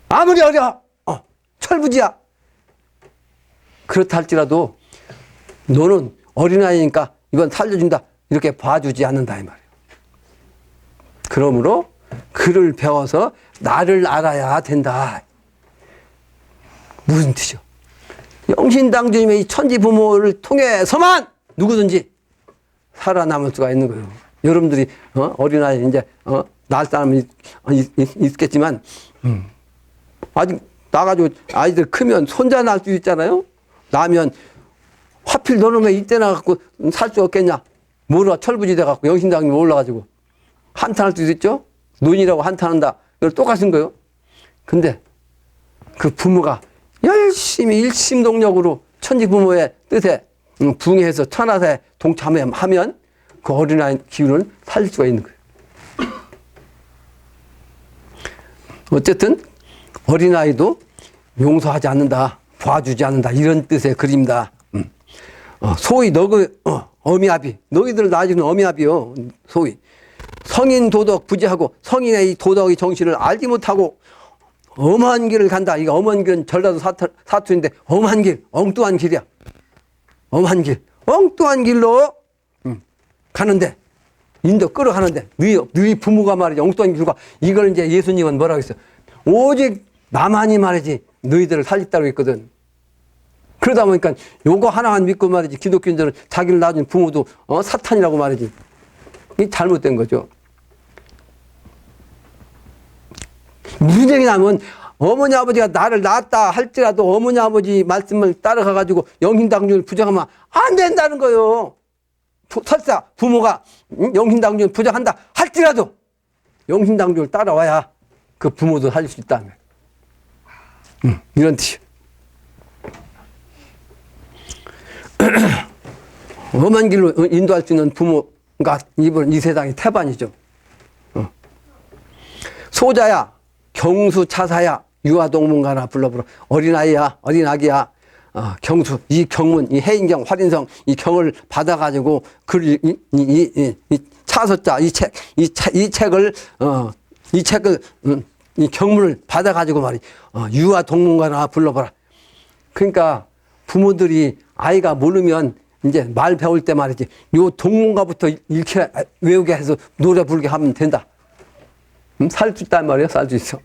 아무리 어려. 철부지야. 그렇다 할지라도 너는 어린아이니까 이건 살려준다. 이렇게 봐주지 않는다 이 말이에요. 그러므로 글을 배워서 나를 알아야 된다. 무슨 뜻이요? 영신당주님의 이 천지 부모를 통해서만 누구든지 살아남을 수가 있는 거예요. 여러분들이 어린아이 이제 낳을 사람이 있겠지만 아직 나가지고 아이들 크면 손자 낳을 수 있잖아요. 나면 하필 너는 왜 이때 나갖고 살 수 없겠냐. 뭐라 철부지 돼갖고 영신당님 올라가지고 한탄할 수도 있죠. 논이라고 한탄한다. 이걸 똑같은 거예요. 근데 그 부모가 열심히 일심동력으로 천지 부모의 뜻에 붕해해서 천하사에 동참하면 그 어린아이 기운을 살릴 수가 있는 거예요. 어쨌든 어린아이도 용서하지 않는다. 봐주지 않는다. 이런 뜻의 글입니다. 소위 어미아비. 너희들을 낳아주는 어미아비요. 소위. 성인 도덕 부재하고 성인의 이 도덕의 정신을 알지 못하고 엄한 길을 간다. 이거 엄한 길은 전라도 사투리인데 엄한 길, 엉뚱한 길이야. 엄한 길, 엉뚱한 길로 가는데 인도 끌어가는데 너희 부모가 말이지 엉뚱한 길과 이걸 이제 예수님은 뭐라고 했어요? 오직 나만이 말이지 너희들을 살렸다고 했거든. 그러다 보니까 요거 하나만 믿고 말이지 기독교인들은 자기를 낳아준 부모도 사탄이라고 말이지. 이게 잘못된 거죠. 무슨 얘기냐면 어머니 아버지가 나를 낳았다 할지라도 어머니 아버지 말씀을 따라가가지고 영신당주를 부정하면 안 된다는 거예요. 설사 부모가 영신당주를 부정한다 할지라도 영신당주를 따라와야 그 부모도 살릴 수 있다는 거예요. 이런 뜻이에요. 엄한 길로 인도할 수 있는 부모가 이번 이 세상의 태반이죠. 소자야, 경수차사야, 유아동문가나 불러보라. 어린아이야, 어린아기야, 경수, 이 경문, 이 해인경, 활인성, 이 경을 받아가지고 이 차서자, 이 책을, 이 경문을 받아가지고 말이, 유아동문가나 불러보라. 그러니까 부모들이 아이가 모르면 이제 말 배울 때 말이지, 요 동문가부터 읽게, 외우게 해서 노래 부르게 하면 된다. 살 수 있단 말이에요. 살 수 있어.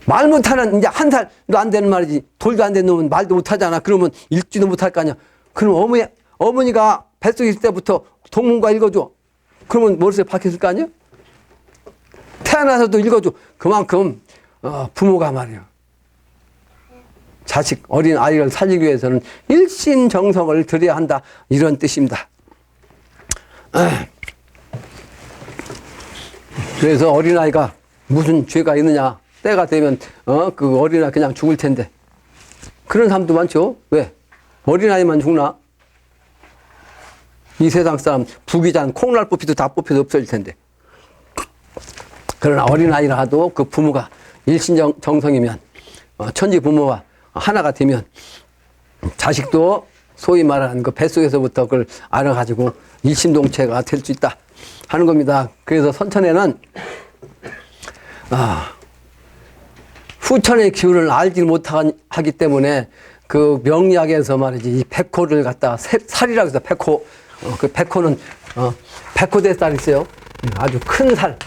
말 못하는 이제 한 살도 안 되는 말이지. 돌도 안 되는 놈은 말도 못하잖아. 그러면 읽지도 못할 거 아니야. 그럼 어머니가 뱃속에 있을 때부터 동문가 읽어줘. 그러면 머릿속에 박혔을 거 아니야? 태어나서도 읽어줘. 그만큼 부모가 말이야. 자식 어린 아이를 살리기 위해서는 일심정성을 들여야 한다. 이런 뜻입니다. 그래서 어린아이가 무슨 죄가 있느냐. 때가 되면, 그 어린아이 그냥 죽을 텐데. 그런 사람도 많죠. 왜? 어린아이만 죽나? 이 세상 사람 부귀장 콩날 뽑히도 다 뽑혀도 없어질 텐데. 그러나 어린아이라도 그 부모가 일심정성이면, 천지 부모와 하나가 되면 자식도 소위 말하는 그 뱃속에서부터 그걸 알아가지고 일심동체가 될 수 있다 하는 겁니다. 그래서 선천에는 후천의 기운을 알지 못하기 때문에 그 명리학에서 말이지 이 백호를 갖다가 살이라고 해서 백호, 그 백호는 백호대살이 있어요. 아주 큰 살.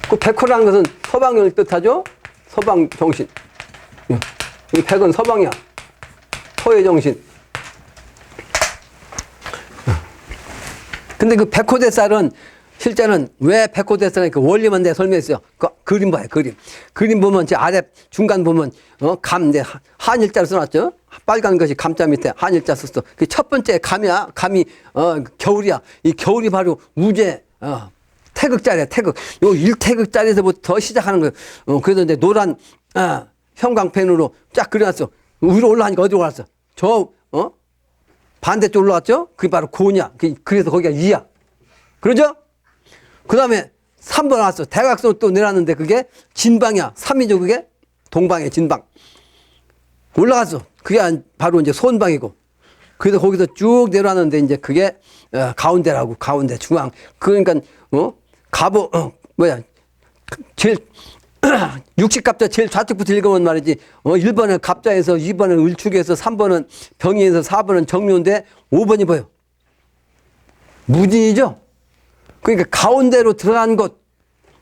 그 백호라는 것은 서방을 뜻하죠. 서방 정신. 이 백은 서방이야. 서의 정신. 근데 그 백호대살은 실제는 왜 백호대살은 그 원리만 내가 설명했어요. 그 그림 봐요, 그림. 그림 보면 제 아래 중간 보면 감, 내 한일자를 써놨죠. 빨간 것이 감자 밑에 한일자 썼어. 그 첫 번째 감이야. 감이 겨울이야. 이 겨울이 바로 우제 태극자리야, 태극. 요 1태극자리에서부터 시작하는 거예요. 그래서 이제 노란 형광펜으로 쫙 그려놨어. 위로 올라가니까 어디로 올라갔어? 반대쪽 올라갔죠? 그게 바로 고냐. 그래서 거기가 이야. 그러죠? 그 다음에 3번 왔어. 대각선으로 또 내려왔는데 그게 진방이야. 3이죠, 그게? 동방의 진방. 올라갔어. 그게 바로 이제 손방이고. 그래서 거기서 쭉 내려왔는데 이제 그게 가운데라고, 가운데, 중앙. 그러니까, 제일, 60갑자 제일 좌측부터 읽으면 말이지, 1번은 갑자에서, 2번은 을축에서, 3번은 병이에서, 4번은 정묘인데, 5번이 뭐예요? 무진이죠? 그러니까 가운데로 들어간 것,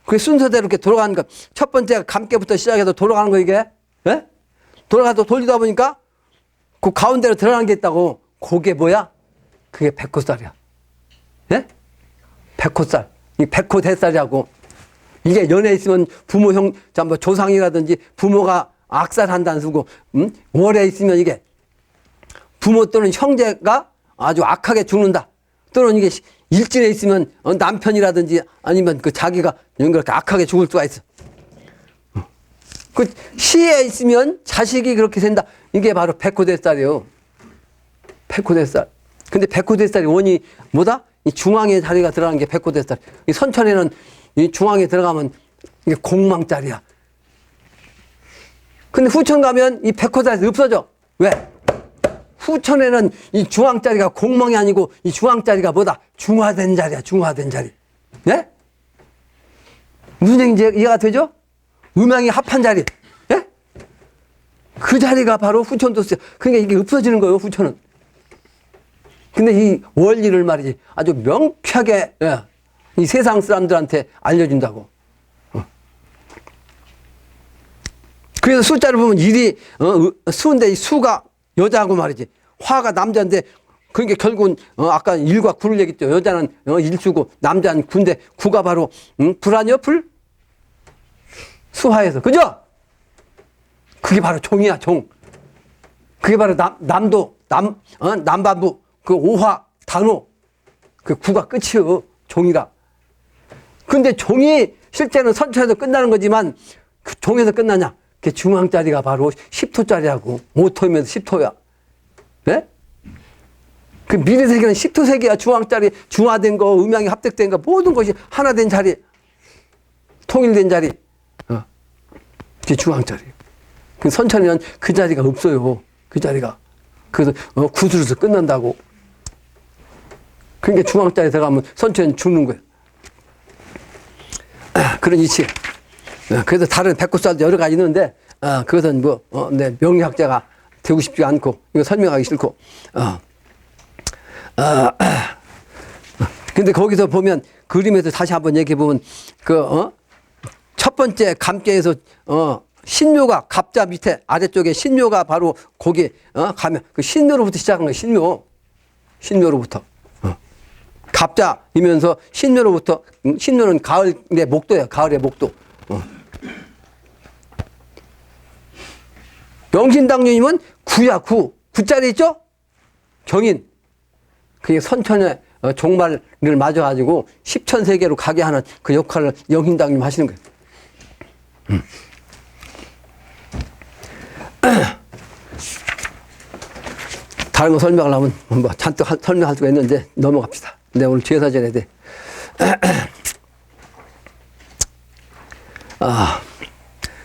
그 순서대로 이렇게 돌아가는 것. 첫 번째가 감깨부터 시작해서 돌아가는 거, 이게. 예? 돌아가서 돌리다 보니까 그 가운데로 들어가는 게 있다고. 그게 뭐야? 그게 백호살이야. 예? 백호살. 이 백호대살이라고. 이게 연애 있으면 부모, 형, 뭐 조상이라든지 부모가 악살한다는 수고, 월에 있으면 이게 부모 또는 형제가 아주 악하게 죽는다. 또는 이게 일진에 있으면 남편이라든지 아니면 그 자기가 그렇게 악하게 죽을 수가 있어. 그 시에 있으면 자식이 그렇게 된다. 이게 바로 백호대살이에요. 백호대살. 근데 백호대살이 원이 뭐다? 이 중앙에 자리가 들어가는 게 백호대살. 이 선천에는 이 중앙에 들어가면 이게 공망자리야. 근데 후천 가면 이 백호대살이 없어져. 왜? 후천에는 이 중앙자리가 공망이 아니고 이 중앙자리가 뭐다? 중화된 자리야, 중화된 자리. 예? 무슨 얘기인지 이해가 되죠? 음양이 합한 자리. 예? 그 자리가 바로 후천도수야. 그러니까 이게 없어지는 거예요, 후천은. 근데 이 원리를 말이지 아주 명쾌하게 이 세상 사람들한테 알려준다고. 그래서 숫자를 보면 일이 수인데 이 수가 여자하고 말이지. 화가 남자인데 그러니까 결국은 아까 1과 9를 얘기했죠. 여자는 일수고 남자는 9인데 9가 바로 불 아니요? 불? 수화에서. 그죠? 그게 바로 종이야, 종. 그게 바로 남반부 그 오화 단호 그 9가 끝이요. 종이라. 근데 종이 실제는 선천에서 끝나는 거지만 그 종에서 끝나냐? 그 중앙짜리가 바로 10토짜리하고 5토이면서 10토야. 네? 그 미래세계는 10토세계야. 중앙짜리, 중화된 거, 음양이 합택된 거, 모든 것이 하나 된 자리, 통일된 자리. 그게 중앙짜리. 그 선천에는 그 자리가 없어요. 그 자리가. 그래서 구슬에서 끝난다고. 그러니까 중앙짜리 들어가면 선천은 죽는 거예요. 그런 이치. 그래서 다른 백호살도 여러 가지 있는데, 그것은 내 명리학자가 되고 싶지 않고, 이거 설명하기 싫고, 근데 거기서 보면, 그림에서 다시 한번 얘기해 보면, 첫 번째 감개에서, 신묘가, 갑자 밑에 아래쪽에 신묘가 바로 거기, 가면, 그 신묘로부터 시작한 거예요, 신묘. 신묘로부터. 갑자이면서 신묘로부터, 신묘는 가을의 목도예요, 가을의 목도. 명신당뇨님은 구야, 구. 구자리 있죠? 경인. 그게 선천의 종말을 맞아가지고 십천세계로 가게 하는 그 역할을 명신당뇨님 하시는 거예요. 다른 거 설명하려면 뭐 잔뜩 설명할 수가 있는데 넘어갑시다. 근데 오늘 제사 지내야 돼.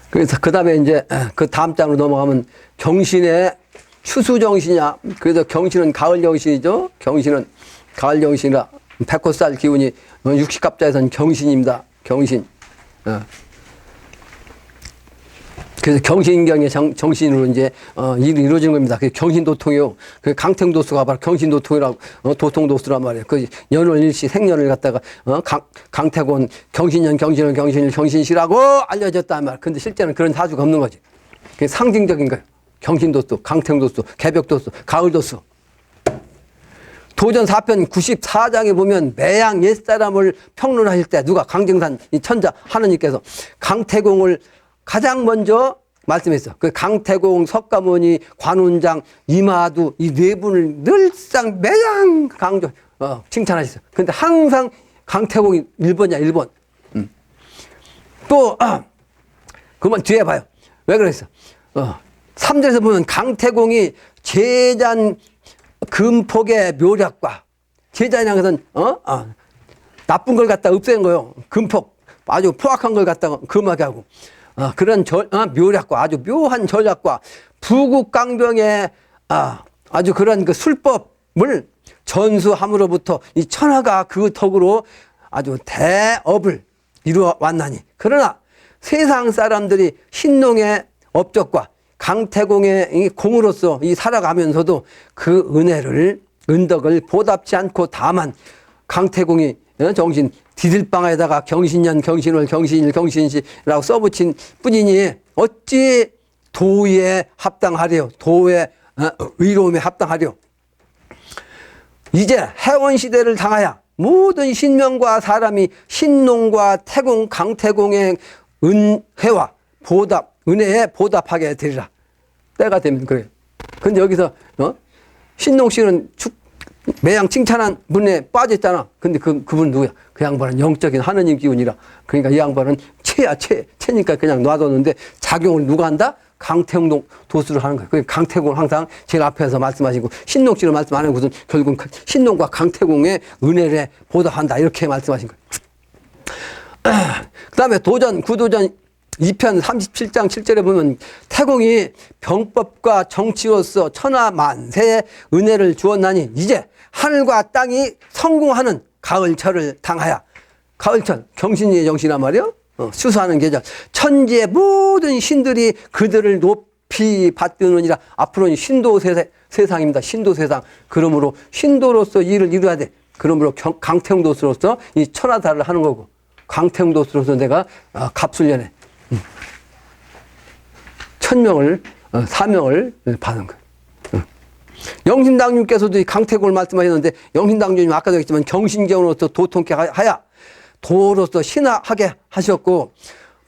그래서 그 다음에 이제 그 다음 장으로 넘어가면 정신의 추수정신이야. 그래서 경신은 가을정신이죠. 경신은 가을정신이라 백호살 기운이 60갑자에서는 경신입니다. 경신. 그래서 경신경의 정신으로 이제 일이 이루어지는 겁니다. 그게 경신도통이요. 그 강택도수가 바로 경신도통이라고 도통도수란 말이에요. 그 연월일시 생년을 갖다가 강택은 경신년 경신월 경신일 경신시라고 알려졌단 말이에요. 근데 실제는 그런 사주가 없는 거지. 그게 상징적인 거예요. 경신도수, 강택도수, 개벽도수, 가을도수. 도전 4편 94장에 보면 매양 옛사람을 평론하실 때 누가 강정산 이 천자 하느님께서 강태공을 가장 먼저 말씀했어. 그 강태공, 석가모니, 관운장, 이마두 이 네 분을 늘상 매양 강조 칭찬하셨어. 근데 항상 강태공이 1번이야 1번. 또 그만 뒤에 봐요. 왜 그랬어? 3절에서 보면 강태공이 제잔 금폭의 묘략과 제잔이라는 것은 나쁜 걸 갖다 없앤 거요. 금폭 아주 포악한 걸 갖다가 금하게 하고 그런 묘략과 아주 묘한 전략과 부국강병의 아주 그런 그 술법을 전수함으로부터 이 천하가 그 덕으로 아주 대업을 이루어 왔나니 그러나 세상 사람들이 신농의 업적과 강태공의 이 공으로서 이 살아가면서도 그 은덕을 보답지 않고 다만 강태공이 정신 디딜방에다가 경신년 경신월 경신일 경신시라고 써붙인 뿐이니 어찌 도에 합당하려 도의 의로움에 합당하려. 이제 해원시대를 당하여 모든 신명과 사람이 신농과 태공 강태공의 은혜와 보답 은혜에 보답하게 되리라. 때가 되면 그래요. 근데 여기서 신농 씨는 매양 칭찬한 분에 빠졌잖아. 근데 그분 누구야? 그 양반은 영적인 하느님 기운이라. 그러니까 이 양반은 체니까 그냥 놔뒀는데 작용을 누가 한다? 강태공 도수를 하는 거예요. 그러니까 강태공을 항상 제일 앞에서 말씀하시고 신농 씨를 말씀 안 하는 것은 결국은 신농과 강태공의 은혜를 보답한다. 이렇게 말씀하신 거예요. 그 다음에 구도전 2편 37장 7절에 보면 태공이 병법과 정치로서 천하만세의 은혜를 주었나니 이제 하늘과 땅이 성공하는 가을철을 당하여. 가을철 경신의 정신이란 말이요. 수수하는 계절. 천지의 모든 신들이 그들을 높이 받드느니라. 앞으로는 신도 세상입니다. 신도 세상. 그러므로 신도로서 일을 이루어야 돼. 그러므로 강태공도수로서 이 천하사를 하는 거고 강태공도수로서 내가 갑술련해. 천명을 사명을 받은 거예요. 영신당님께서도 이 강태공을 말씀하셨는데 영신당님 아까도 했지만 경신경으로서 도통케 하야 도로서 신하게 하셨고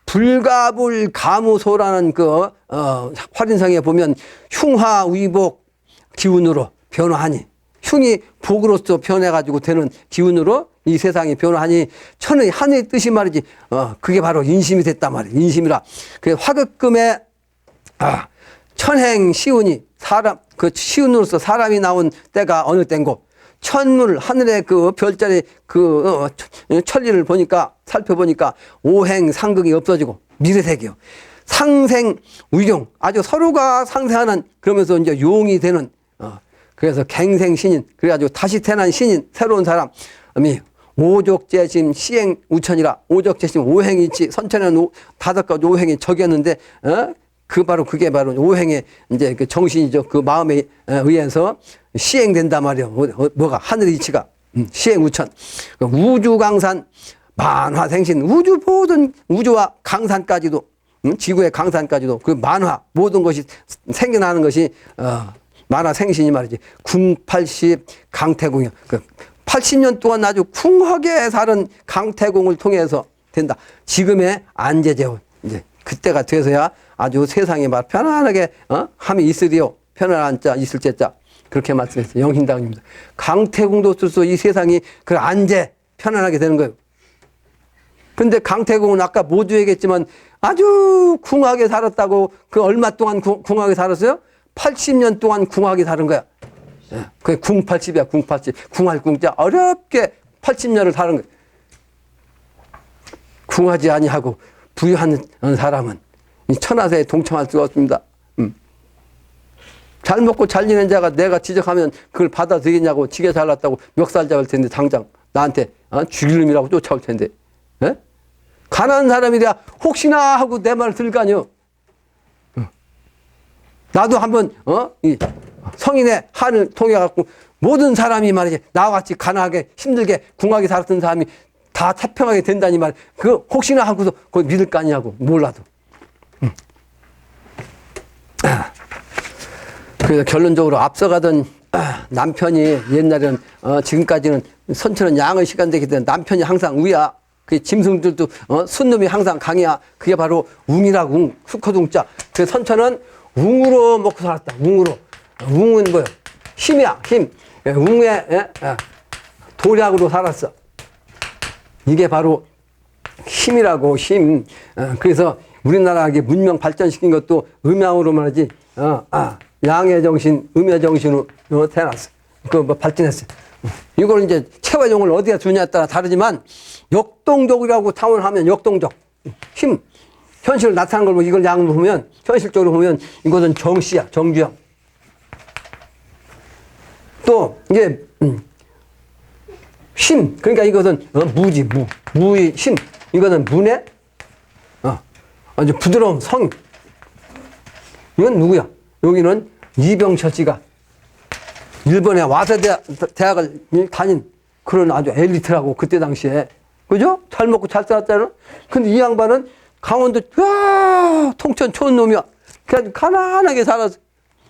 불가불 가무소라는 그 활인상에 보면 흉화위복 기운으로 변화하니 흉이 복으로서 변해가지고 되는 기운으로 이 세상이 변화하니 천의 하늘의 뜻이 말이지 그게 바로 인심이 됐단 말이에요. 인심이라 그 화극금의 천행 시운이 사람 그 시운으로서 사람이 나온 때가 어느 때인고 천물 하늘의 그 별자리 그 천리를 보니까 살펴보니까 오행 상극이 없어지고 미래색이요. 상생 위용 아주 서로가 상생하는 그러면서 이제 용이 되는 그래서 갱생신인 그래가지고 다시 태어난 신인 새로운 사람이 오족재심 시행 우천이라 오족재심 오행이치 선천에는 5가지 오행이 적였는데 그게 바로 오행의 이제 그 정신이죠. 그 마음에 의해서 시행된단 말이에요. 뭐가 하늘 이치가 시행 우천 우주강산 만화생신 우주 모든 우주와 강산까지도 지구의 강산까지도 그 만화 모든 것이 생겨나는 것이 만화생신이 말이지 궁80 강태공이요. 그 80년 동안 아주 궁하게 살은 강태공을 통해서 된다. 지금의 안재재원 이제 그때가 돼서야 아주 세상에 막 편안하게 함이 있으리요. 편안한 자 있을 제자 그렇게 말씀했어요. 영신당입니다. 강태공도 없어서 이 세상이 그 안재 편안하게 되는 거예요. 근데 강태공은 아까 모두 얘기했지만 아주 궁하게 살았다고 그 얼마 동안 궁하게 살았어요? 80년 동안 궁하게 사는 거야. 그게 궁80이야. 궁80. 궁할 궁자 어렵게 80년을 사는 거야. 궁하지 아니하고 부유한 사람은 이 천하세에 동참할 수가 없습니다. 잘 먹고 잘 지낸 자가 내가 지적하면 그걸 받아들이겠냐고. 지게 잘났다고 멱살 잡을 텐데 당장 나한테 죽일 놈이라고 쫓아올 텐데. 에? 가난한 사람이라 혹시나 하고 내 말을 들을 거 아니요. 나도 한번 이 성인의 한을 통해 갖고 모든 사람이 말이지 나와 같이 가난하게 힘들게 궁하게 살았던 사람이 다 태평하게 된다니 말. 그 혹시나 하고서 그걸 믿을 거 아니냐고. 몰라도. 그래서 결론적으로 앞서가던 남편이 옛날에는 지금까지는 선처는 양의 시간 되기 때문에 남편이 항상 우야. 그 짐승들도 순놈이 항상 강이야. 그게 바로 웅이라고. 웅. 수컷웅자. 그 선처는 웅으로 먹고 살았다. 웅으로. 웅은 뭐요? 힘이야. 힘. 웅의 도략으로 살았어. 이게 바로 힘이라고. 힘. 그래서 우리나라가 문명 발전시킨 것도 음양으로 말하지. 양의 정신, 음의 정신으로 태어났어. 그 뭐 발전했어. 이걸 이제 체화종을 어디에 두냐에 따라 다르지만 역동적이라고 탐험하면 역동적 힘 현실을 나타난 걸 이걸 양으로 보면 현실적으로 보면 이것은 정씨야. 정주영. 또 이게 힘 그러니까 이것은 무지 무의 힘 이거는 문의 아주 부드러운 성. 이건 누구야? 여기는 이병철 씨가 일본에 와서 대학을 다닌 그런 아주 엘리트라고 그때 당시에. 그죠? 잘 먹고 잘 살았잖아. 근데 이 양반은 강원도 통천 좋은 놈이야. 그냥 가난하게 살았어.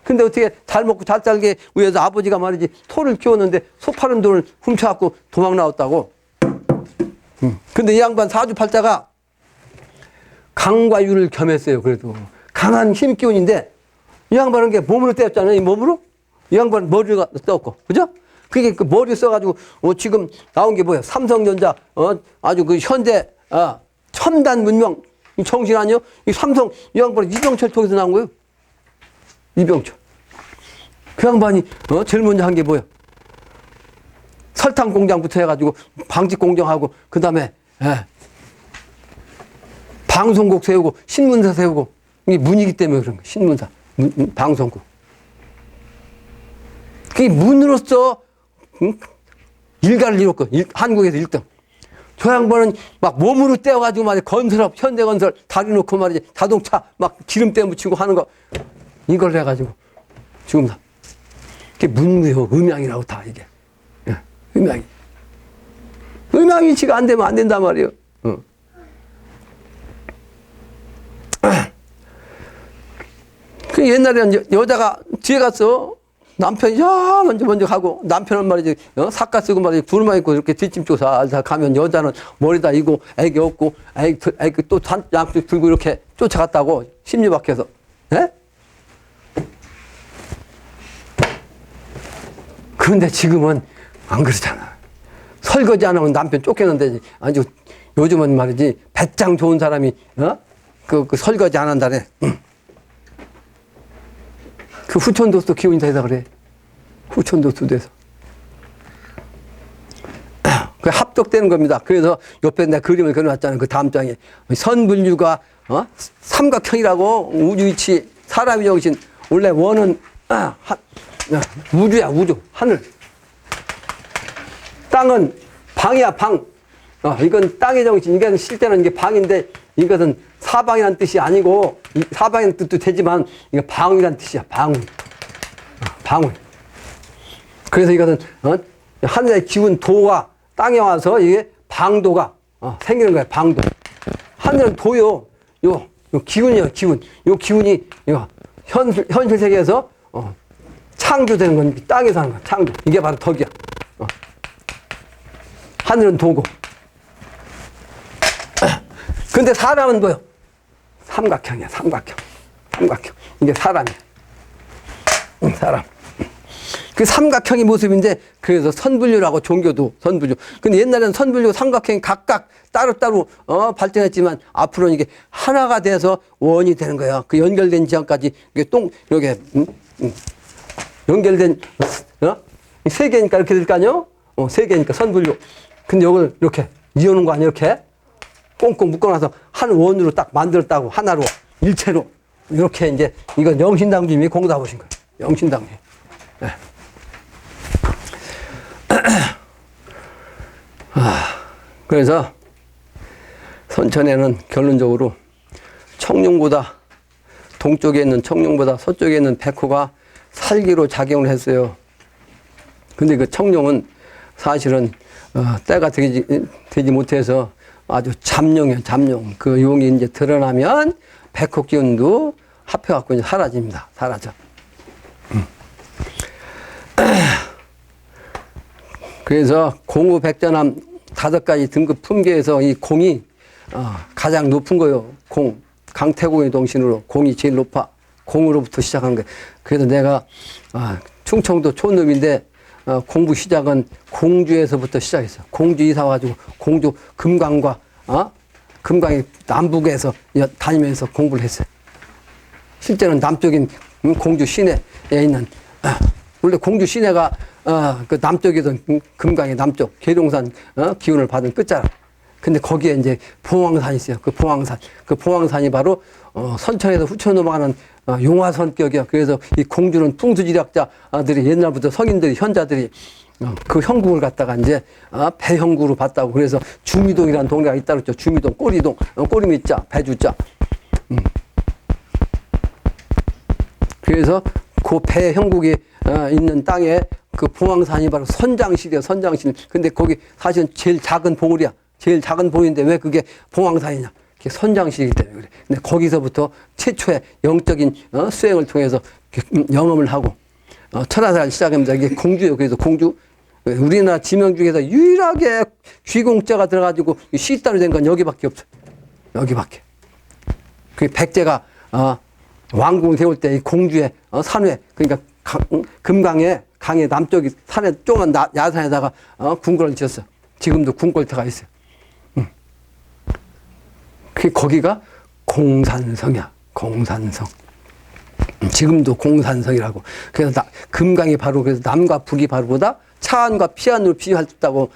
근데 어떻게 잘 먹고 잘 살게 위해서 아버지가 말이지 소를 키웠는데 소 파는 돈을 훔쳐갖고 도망 나왔다고. 근데 이 양반 사주팔자가 강과 유를 겸했어요. 그래도 강한 힘 기운인데 이 양반은 게 몸으로 떼었잖아요. 이 몸으로. 이 양반은 머리가 떴고. 그죠? 그게 그 머리 써가지고 지금 나온 게 뭐야? 삼성전자 아주 그 현대 첨단 문명 정신 아니요? 이 삼성 이 양반은 이병철 통해서 나온 거예요. 이병철. 그 양반이 제일 먼저 한 게 뭐야? 설탕 공장부터 해가지고 방직 공장하고 그 다음에 방송국 세우고 신문사 세우고 이게 문이기 때문에 그런 거야. 신문사, 방송국. 그게 문으로서 일가를 이뤘고 한국에서 1등. 저 양반은 막 몸으로 떼어가지고 말이야 건설업, 현대건설 다리 놓고 말이지 자동차 막 기름때 묻히고 하는 거 이걸 해가지고 지금 다 그게 문무효 음양이라고 다 이게 음양이 음양이치가 안 되면 안 된단 말이에요. 그 옛날에는 여자가 뒤에 갔어. 남편이 먼저 가고 남편은 말이지 삿갓 쓰고 말이지 두루마 입고 이렇게 뒷짐 살살 가면 여자는 머리다 이고 애기 없고 애기 또 양쪽 들고 이렇게 쫓아갔다고 심리 밖에서. 예? 그런데 지금은 안 그렇잖아. 설거지 안 하면 남편 쫓겨난다지. 아주 요즘은 말이지 배짱 좋은 사람이 그 설거지 안 한다네. 그 후천도수 기운이 돼서 그래. 후천도수 돼서. 그 합독되는 겁니다. 그래서 옆에 내가 그림을 그려놨잖아요. 그 다음 장에. 선분류가, 삼각형이라고 우주위치, 사람의 정신. 원래 원은, 우주야, 우주. 하늘. 땅은 방이야, 방. 이건 땅의 정신. 이게 실제는 이게 방인데 이것은 사방이라는 뜻이 아니고 사방이라는 뜻도 되지만 이거 방이라는 뜻이야. 방울. 방울. 그래서 이것은 하늘의 기운 도가 땅에 와서 이게 방도가 생기는 거야. 방도. 하늘은 도요. 요 기운이요. 기운. 요 기운이 이거 현실 세계에서 창조되는 건 땅에서 하는 거야. 창조. 이게 바로 덕이야. 하늘은 도고. 근데 사람은 뭐요? 삼각형이야, 삼각형. 삼각형. 이게 사람이야. 사람. 그 삼각형이 모습인데, 그래서 선분류라고 종교도 선분류. 근데 옛날에는 선분류 삼각형이 각각 따로따로, 발전했지만, 앞으로는 이게 하나가 돼서 원이 되는 거야. 그 연결된 지점까지, 이게 이렇게, 연결된, 세 개니까 이렇게 될 거 아니요? 세 개니까 선분류. 근데 이걸 이렇게, 이어놓은 거 아니야, 이렇게? 꽁꽁 묶어놔서 한 원으로 딱 만들었다고. 하나로, 일체로. 이렇게 이제, 이건 영신당주님이 공답하신 거예요. 영신당주. 네. 그래서 선천에는 결론적으로 청룡보다 동쪽에 있는 청룡보다 서쪽에 있는 백호가 살기로 작용을 했어요. 근데 그 청룡은 사실은 때가 되지 못해서 아주 잠룡이에요. 잠룡. 그 용이 이제 드러나면 백호 기운도 합해갖고 이제 사라집니다. 사라져. 그래서 공우 백전함 5가지 등급 품계에서 이 공이 가장 높은 거예요. 공. 강태공의 동신으로 공이 제일 높아. 공으로부터 시작한 거예요. 그래서 내가 충청도 촌놈인데 공부 시작은 공주에서부터 시작했어요. 공주 이사 와가지고 공주 금강과 금강의 남북에서 다니면서 공부를 했어요. 실제는 남쪽인 공주 시내에 있는 원래 공주 시내가 그 남쪽이던 금강의 남쪽 계룡산 기운을 받은 끝자락. 근데 거기에 이제 봉황산이 있어요. 그 봉황산. 그 봉황산이 바로 선천에서 후천 넘어가는 용화 성격이야. 그래서 이 공주는 풍수지략자들이 옛날부터 성인들이 현자들이 그 형국을 갖다가 이제 배형국으로 봤다고. 그래서 주미동이라는 동네가 있다 그랬죠. 주미동, 꼬리동, 꼬리미자, 배주자. 그래서 그 배형국이 있는 땅에 그 봉황산이 바로 선장실이야. 선장실. 근데 거기 사실은 제일 작은 봉우리야. 제일 작은 봉인데 왜 그게 봉황산이냐? 그게 선장실이기 때문에 그래. 근데 거기서부터 최초의 영적인 수행을 통해서 영험을 하고 천하사를 시작합니다. 이게 공주예요. 그래서 공주 우리나라 지명 중에서 유일하게 귀공자가 들어가지고 시따로 된 건 여기밖에 없어. 여기밖에. 그 백제가 왕궁 세울 때 이 공주의 산회 그러니까 금강에 강의 남쪽이 산에 조그만 야산에다가 궁궐을 지었어. 지금도 궁궐터가 있어요. 거기가 공산성이야. 공산성. 지금도 공산성이라고. 그래서 금강이 바로 그래서 남과 북이 바로보다 차안과 피안으로 비유했다고.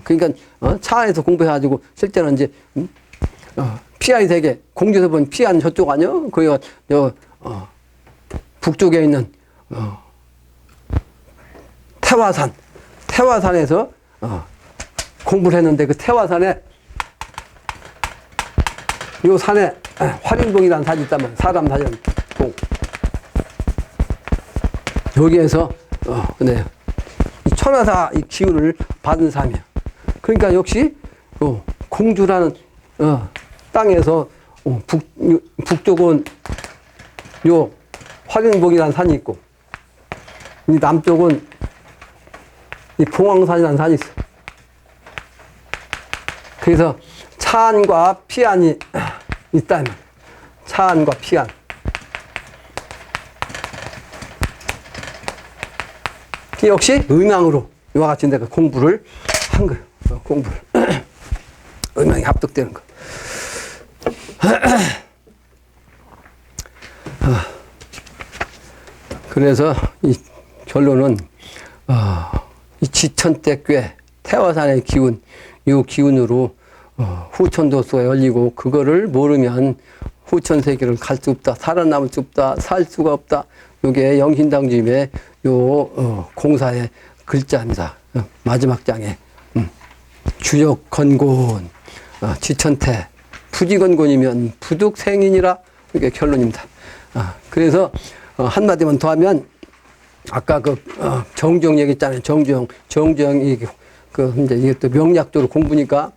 그러니까 차안에서 공부해가지고 실제는 이제 피안이 되게 공주에서 본 피안 저쪽 아니요? 거기가 북쪽에 있는 태화산에서 공부를 했는데 그 태화산에 요 산에 화림동이라는 산이 있다면 사람 사전 동 여기에서 네, 이 천하사 이 기운을 받은 사람이야. 그러니까 역시 공주라는 땅에서 북쪽은 요 화림동이라는 산이 있고 이 남쪽은 이 봉황산이라는 산이 있어. 그래서 차안과 피안이 있다면 차안과 피안. 역시 음양으로 이와 같이 내가 공부를 한 거예요. 공부를. 음양이 합득되는 거. 그래서 이 결론은 이 지천대괴 태화산의 기운, 이 기운으로 후천도수가 열리고 그거를 모르면 후천세계를 갈 수 없다. 살아남을 수 없다. 살 수가 없다. 이게 영신당주임의 요 공사의 글자입니다. 마지막 장에 주역건곤 지천태 부지건곤이면 부득생인이라 이게 결론입니다. 그래서 한마디만 더 하면 아까 그 정주영 얘기했잖아요. 정주영이 이제 이게 또 명략적으로 공부니까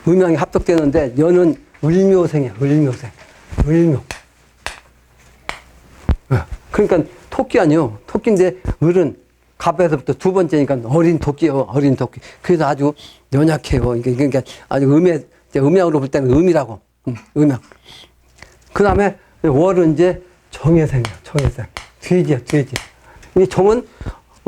음양이 합격되는데 연은 을묘생이야. 을묘생. 을묘. 그러니까 토끼 아니요. 토끼인데 을은 갑에서부터 두 번째니까 어린 토끼요. 어린 토끼. 그래서 아주 연약해요. 그러니까 아주 음양으로 볼 때는 음이라고. 음양. 그 다음에 월은 이제 정해생이야. 정해생. 돼지야. 돼지. 이 정은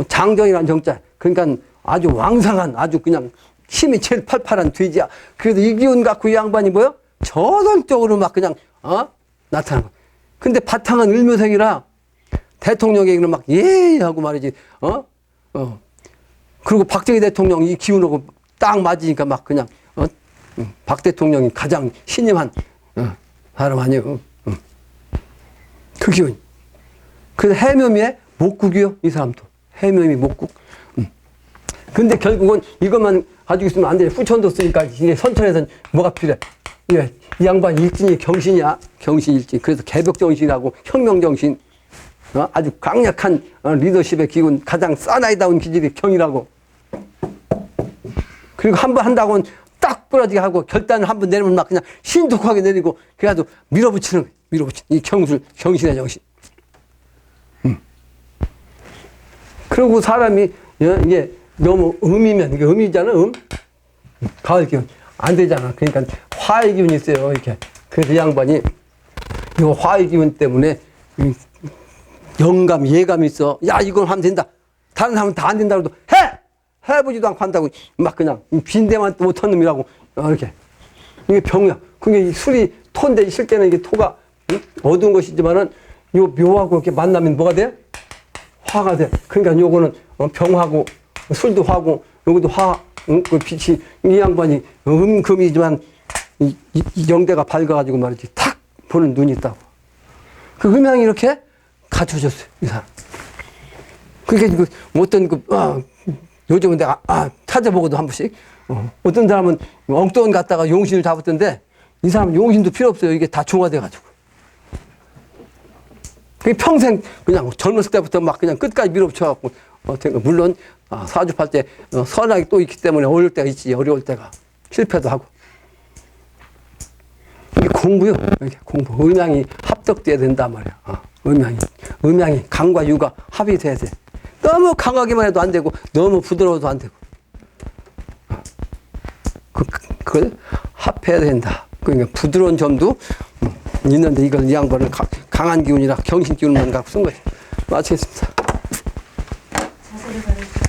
장정이라는 정자. 그러니까 아주 왕성한 아주 그냥 힘이 제일 팔팔한 돼지야. 그래도 이 기운 갖고 이 양반이 뭐요? 저돌적으로 막 그냥 나타나는 거야. 근데 바탕은 을묘생이라 대통령 얘기는 막 예 하고 말이지. 그리고 박정희 대통령 이 기운하고 딱 맞으니까 막 그냥 박 대통령이 가장 신임한 사람 아니에요. 그 기운. 그래서 해묘미의 목국이요, 이 사람도. 해묘미 목국. 근데 결국은 이것만 가지고 있으면 안 돼. 후천도 쓰니까 이게 선천에서는 뭐가 필요해? 이 양반 일진이 경신이야. 경신일진. 그래서 개벽정신이라고 혁명정신. 아주 강력한 리더십의 기운, 가장 사나이다운 기질이 경이라고. 그리고 한 번 한다고는 딱 부러지게 하고 결단을 한 번 내리면 막 그냥 신속하게 내리고 그래가지고 밀어붙이는 거예요. 밀어붙이는. 이 경술, 경신의 정신. 그리고 사람이 이게 너무 음이면, 이게 음이잖아, 가을 기운. 안 되잖아. 그러니까 화의 기운이 있어요, 이렇게. 그래서 이 양반이 이 화의 기운 때문에 영감, 예감이 있어. 야, 이건 하면 된다. 다른 사람은 다 안 된다고 해도 해! 해보지도 않고 한다고 막 그냥 빈대만 못한 놈이라고 이렇게. 이게 병이야. 그게 술이 토인데 있을 때는 이게 토가 어두운 것이지만은 요 묘하고 이렇게 만나면 뭐가 돼? 화가 돼. 그러니까 요거는 병하고 술도 화고 요것도 화, 그 빛이 이 양반이 금이지만 이 영대가 밝아가지고 말이지 탁 보는 눈이 있다고. 그 음양이 이렇게 갖춰졌어요, 이 사람. 그게 그 어떤 요즘은 내가 찾아보고도 한 번씩 어떤 사람은 엉뚱한 갖다가 용신을 잡았던데 이 사람은 용신도 필요 없어요. 이게 다 중화돼가지고. 그게 평생 그냥 젊었을 때부터 막 그냥 끝까지 밀어붙여갖고 물론 사주팔 때 선악이 또 있기 때문에 어려울 때가 있지. 어려울 때가 실패도 하고. 이게 공부요. 이렇게 공부. 음양이 합덕돼야 된단 말이야. 음양이 강과 유가 합이 돼야 돼. 너무 강하게만 해도 안 되고 너무 부드러워도 안 되고. 그걸 합해야 된다. 그러니까 부드러운 점도 있는데 이걸 이 양반은 강한 기운이라 경신 기운만 갖고 쓴 거지. 마치겠습니다. 자세를 가르쳐